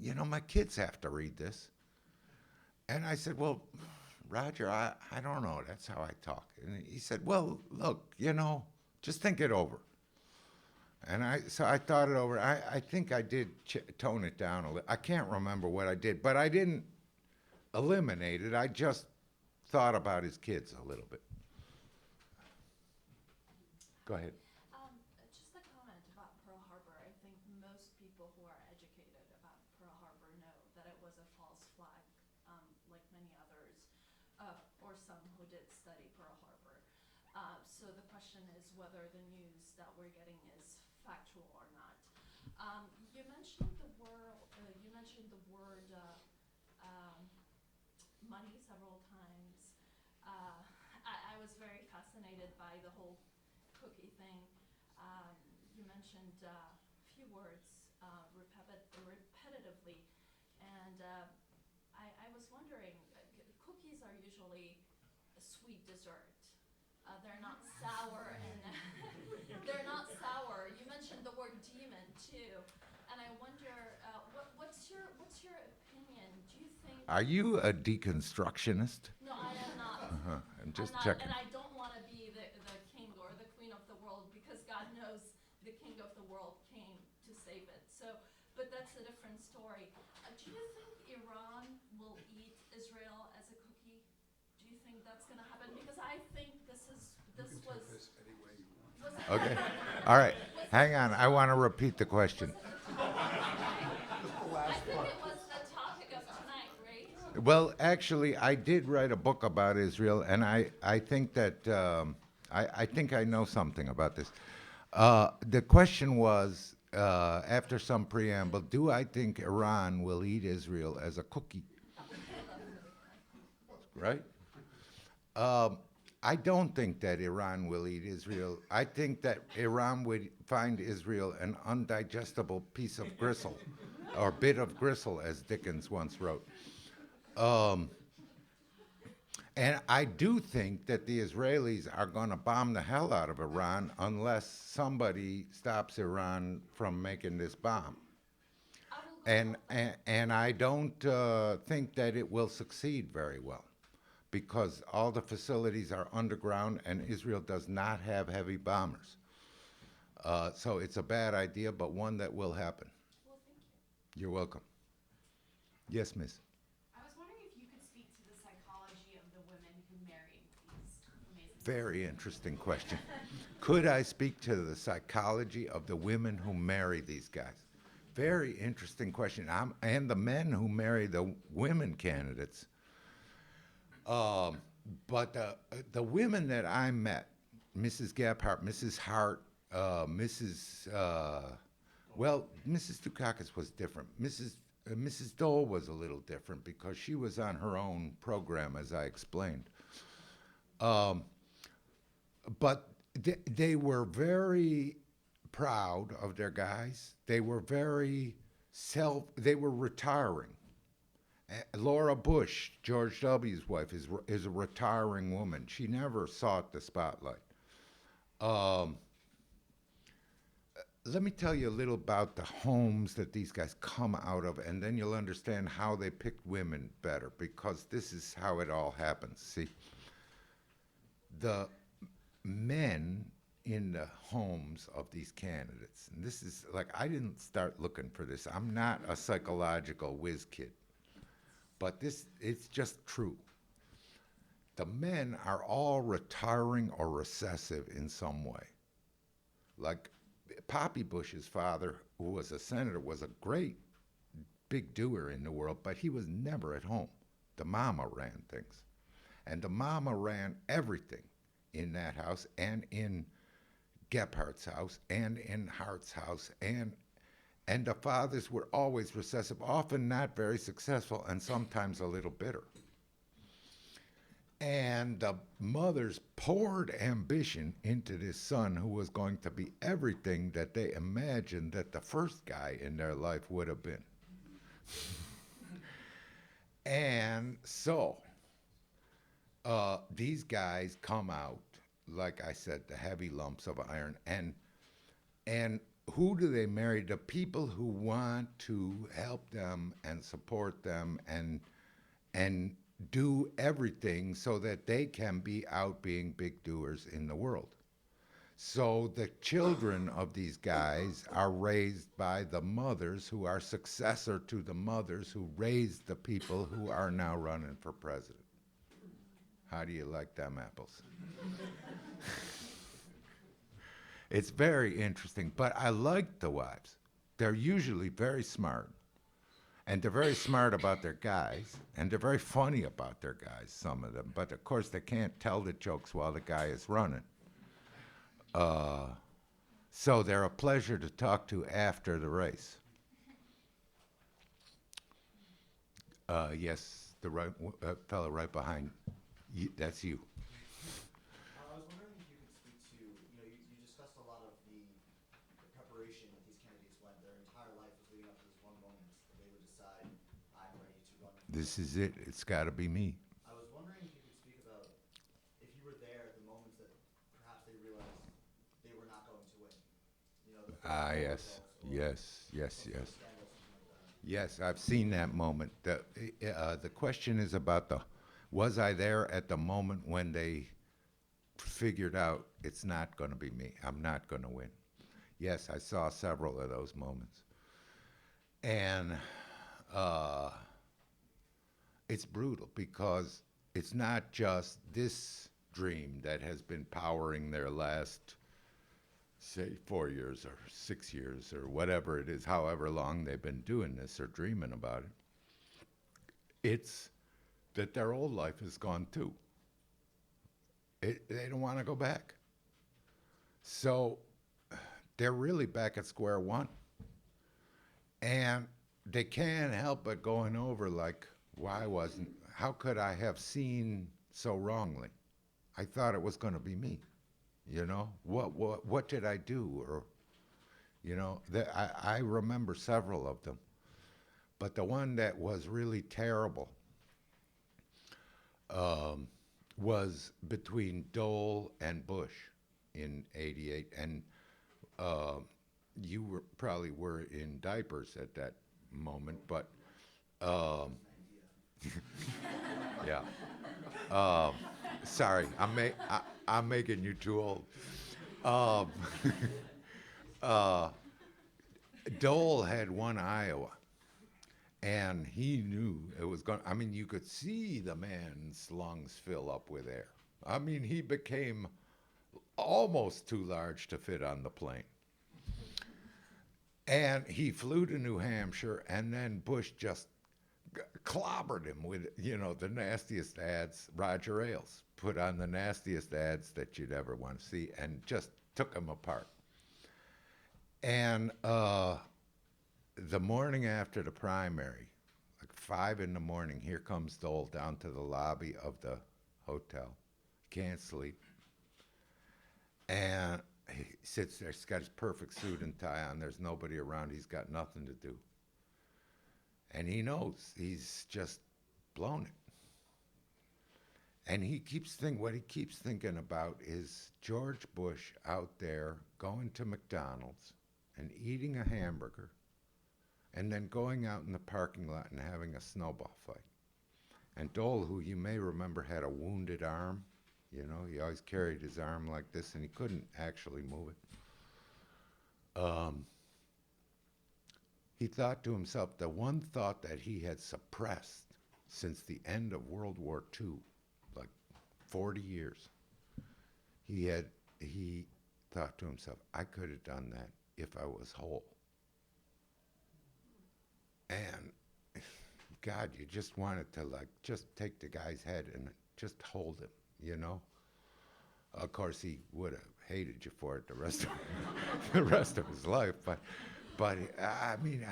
my kids have to read this. And I said, well, Roger, I don't know. That's how I talk. And he said, well, look, just think it over. And so I thought it over. I think I did tone it down a little. I can't remember what I did, but I didn't eliminate it. I just thought about his kids a little bit. Go ahead. Just a comment about Pearl Harbor. I think most people who are educated about Pearl Harbor know that it was a false flag, like many others, or some who did study Pearl Harbor. So the question is whether the news that we're getting is factual or not. You mentioned the word. Money several times. I was very fascinated by the whole cookie thing. You mentioned a few words repetitively, and I was wondering, cookies are usually a sweet dessert. They're not sour, and they're not sour. You mentioned the word demon too, and I wonder, what's your opinion? Do you think? Are you a deconstructionist? No, I am not. I'm just I'm not, checking. and I don't want to be the king or the queen of the world, because God knows the king of the world came to save it. So, but that's a different story. Do you think Iran will eat Israel as a cookie? Do you think that's going to happen? Because I think this was. any way you want. Okay. All right. Hang on. I want to repeat the question. I think it was the topic of tonight, right? Well, actually, I did write a book about Israel, and I think that I think I know something about this. The question was, after some preamble, do I think Iran will eat Israel as a cookie? Right? I don't think that Iran will eat Israel. I think that Iran would find Israel an undigestible piece of gristle, or bit of gristle, as Dickens once wrote. And I do think that the Israelis are going to bomb the hell out of Iran unless somebody stops Iran from making this bomb. And I don't think that it will succeed very well, because all the facilities are underground and Israel does not have heavy bombers. So it's a bad idea, but one that will happen. Well, thank you. You're welcome. Yes, miss. I was wondering if you could speak to the psychology of the women who married these amazing. Very interesting question. Could I speak to the psychology of the women who marry these guys? Very interesting question. And the men who marry the women candidates. But the women that I met, Mrs. Gephardt, Mrs. Hart, Mrs. Dukakis was different. Mrs. Dole was a little different because she was on her own program, as I explained. But they were very proud of their guys. They were they were retiring. Laura Bush, George W.'s wife, is a retiring woman. She never sought the spotlight. Let me tell you a little about the homes that these guys come out of, and then you'll understand how they picked women better, because this is how it all happens. See, the men in the homes of these candidates, and this is like, I didn't start looking for this. I'm not a psychological whiz kid. But it's just true. The men are all retiring or recessive in some way. Like Poppy Bush's father, who was a senator, was a great big doer in the world, but he was never at home. The mama ran things. And the mama ran everything in that house, and in Gephardt's house, and in Hart's house, and the fathers were always recessive, often not very successful, and sometimes a little bitter. And the mothers poured ambition into this son who was going to be everything that they imagined that the first guy in their life would have been. And so these guys come out, like I said, the heavy lumps of iron, and who do they marry? The people who want to help them and support them and do everything so that they can be out being big doers in the world. So the children of these guys are raised by the mothers who are successor to the mothers who raised the people who are now running for president. How do you like them apples? It's very interesting, but I like the wives. They're usually very smart, and they're very smart about their guys, and they're very funny about their guys, some of them, but of course they can't tell the jokes while the guy is running. So they're a pleasure to talk to after the race. Yes, the fellow right behind you, that's you. I was wondering if you could speak to, you discussed a lot of the preparation that these candidates went. Their entire life was leading up to this one moment that they would decide, I'm ready to run. This is it. It's got to be me. I was wondering if you could speak about if you were there at the moments that perhaps they realized they were not going to win. Yes, yes, yes, yes. Scandal, something like that. Yes, I've seen that moment. The question is about was I there at the moment when they figured out it's not going to be me, I'm not going to win? Yes, I saw several of those moments. And it's brutal because it's not just this dream that has been powering their last, say, 4 years or 6 years or whatever it is, however long they've been doing this or dreaming about it. It's that their old life is gone too. They don't want to go back. So they're really back at square one. And they can't help but going over like, how could I have seen so wrongly? I thought it was going to be me. What did I do? Or, I remember several of them. But the one that was really terrible was between Dole and Bush in '88. And you probably were in diapers at that moment, but yeah. Sorry, I'm making you too old. Dole had won Iowa, and he knew it was going. I mean, you could see the man's lungs fill up with air. I mean, he became almost too large to fit on the plane. And he flew to New Hampshire, and then Bush just clobbered him with, the nastiest ads. Roger Ailes put on the nastiest ads that you'd ever want to see and just took him apart. And the morning after the primary, like 5 in the morning, here comes Dole down to the lobby of the hotel. Can't sleep. And he sits there, he's got his perfect suit and tie on. There's nobody around. He's got nothing to do. And he knows he's just blown it. And what he keeps thinking about is George Bush out there going to McDonald's and eating a hamburger and then going out in the parking lot and having a snowball fight. And Dole, who you may remember had a wounded arm, he always carried his arm like this and he couldn't actually move it. He thought to himself, the one thought that he had suppressed since the end of World War II, like 40 years, he thought to himself, I could have done that if I was whole. And God, you just wanted to just take the guy's head and just hold him, Of course, he would have hated you for it the rest of his life, but I mean,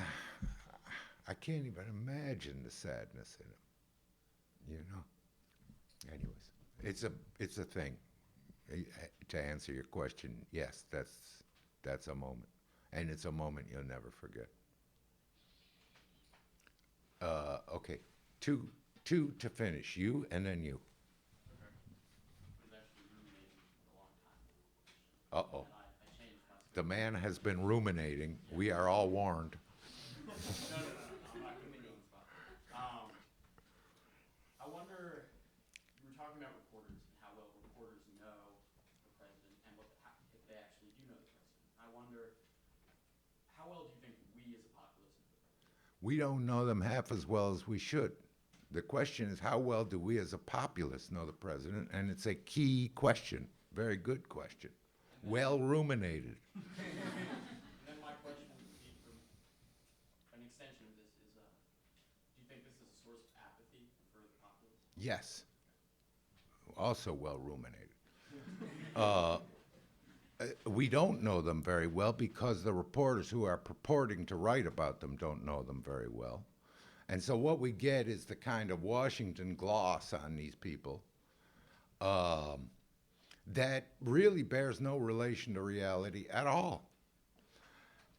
I can't even imagine the sadness in him, Anyways, it's a thing. To answer your question, yes, that's a moment, and it's a moment you'll never forget. Okay, two to finish. You and then you. Uh-oh. The man has been ruminating. We are all warned. No, I'm not ruminating. I wonder We don't know them half as well as we should. The question is, how well do we as a populace know the president? And it's a key question, very good question, well ruminated. And then my question would be an extension of this is, do you think this is a source of apathy for the populace? Yes, also well ruminated. Uh, we don't know them very well because the reporters who are purporting to write about them don't know them very well. And so what we get is the kind of Washington gloss on these people that really bears no relation to reality at all.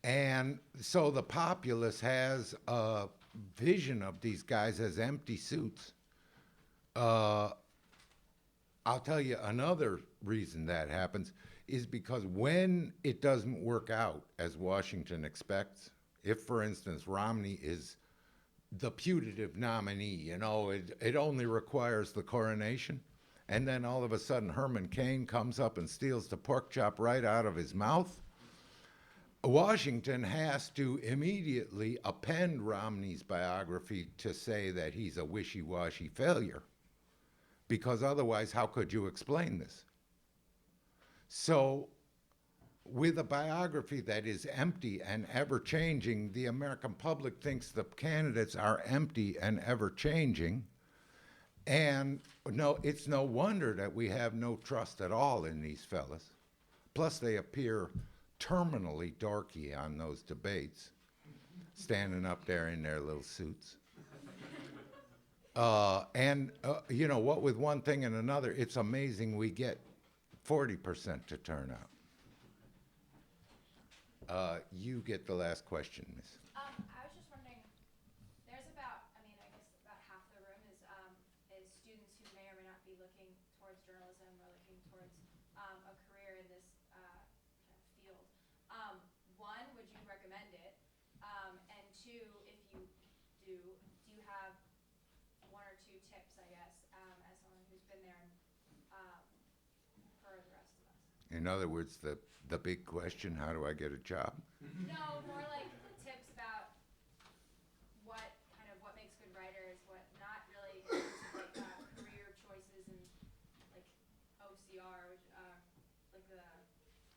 And so the populace has a vision of these guys as empty suits. I'll tell you another reason that happens is because when it doesn't work out as Washington expects, if, for instance, Romney is the putative nominee, you know, it only requires the coronation, and then all of a sudden Herman Cain comes up and steals the pork chop right out of his mouth, Washington has to immediately append Romney's biography to say that he's a wishy-washy failure, because otherwise how could you explain this? So with a biography that is empty and ever-changing, the American public thinks the candidates are empty and ever-changing. And no, it's no wonder that we have no trust at all in these fellas. Plus, they appear terminally dorky on those debates, standing up there in their little suits. You know, what with one thing and another, it's amazing we get 40% to turn out. You get the last question, Miss. I was just wondering, there's about, I mean, I guess about half the room is students who may or may not be looking towards journalism or looking towards a career in this kind of field. One, would you recommend it? And two, if you do you have one or two tips, I guess, as someone who's been there for the rest of us? In other words, the big question, how do I get a job? No, more like tips about what makes good writers, what not really like career choices and like OCR, which like the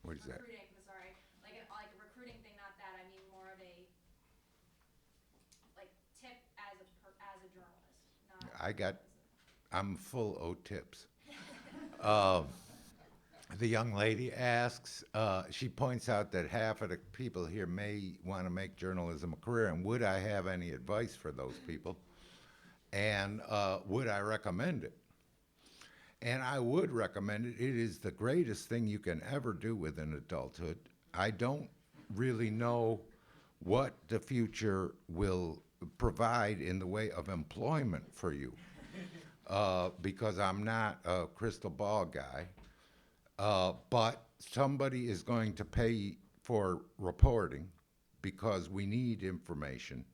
What is that? recruiting. Sorry, like a recruiting thing. Not that. I mean more of a like tip as a journalist. Not I'm full o tips. The young lady asks, she points out that half of the people here may want to make journalism a career, and would I have any advice for those people? And would I recommend it? And I would recommend it. It is the greatest thing you can ever do within adulthood. I don't really know what the future will provide in the way of employment for you, because I'm not a crystal ball guy. But somebody is going to pay for reporting because we need information.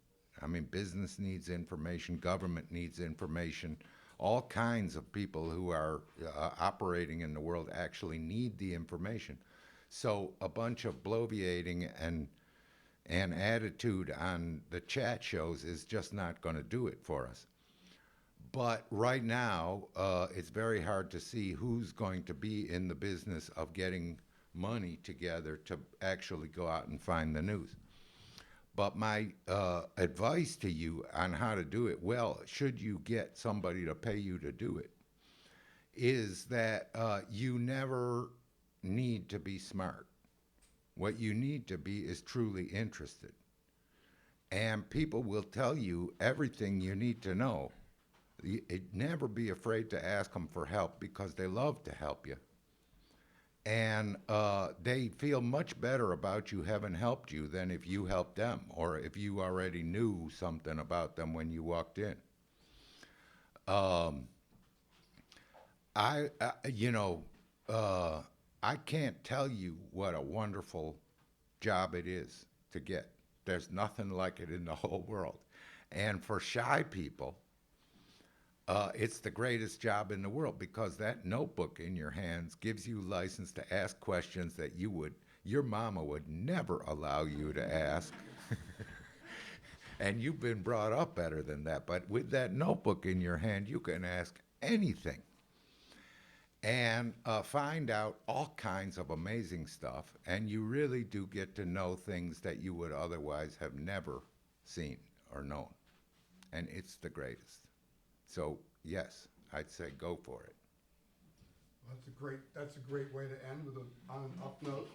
I mean, business needs information, government needs information. All kinds of people who are operating in the world actually need the information. So a bunch of bloviating and attitude on the chat shows is just not going to do it for us. But right now, it's very hard to see who's going to be in the business of getting money together to actually go out and find the news. But my advice to you on how to do it well, should you get somebody to pay you to do it, is that you never need to be smart. What you need to be is truly interested. And people will tell you everything you need to know. Never be afraid to ask them for help, because they love to help you. And they feel much better about you having helped you than if you helped them, or if you already knew something about them when you walked in. I can't tell you what a wonderful job it is to get. There's nothing like it in the whole world. And for shy people, it's the greatest job in the world, because that notebook in your hands gives you license to ask questions that your mama would never allow you to ask. And you've been brought up better than that. But with that notebook in your hand, you can ask anything and find out all kinds of amazing stuff. And you really do get to know things that you would otherwise have never seen or known. And it's the greatest. So, yes, I'd say go for it. That's a great way to end with on an up note.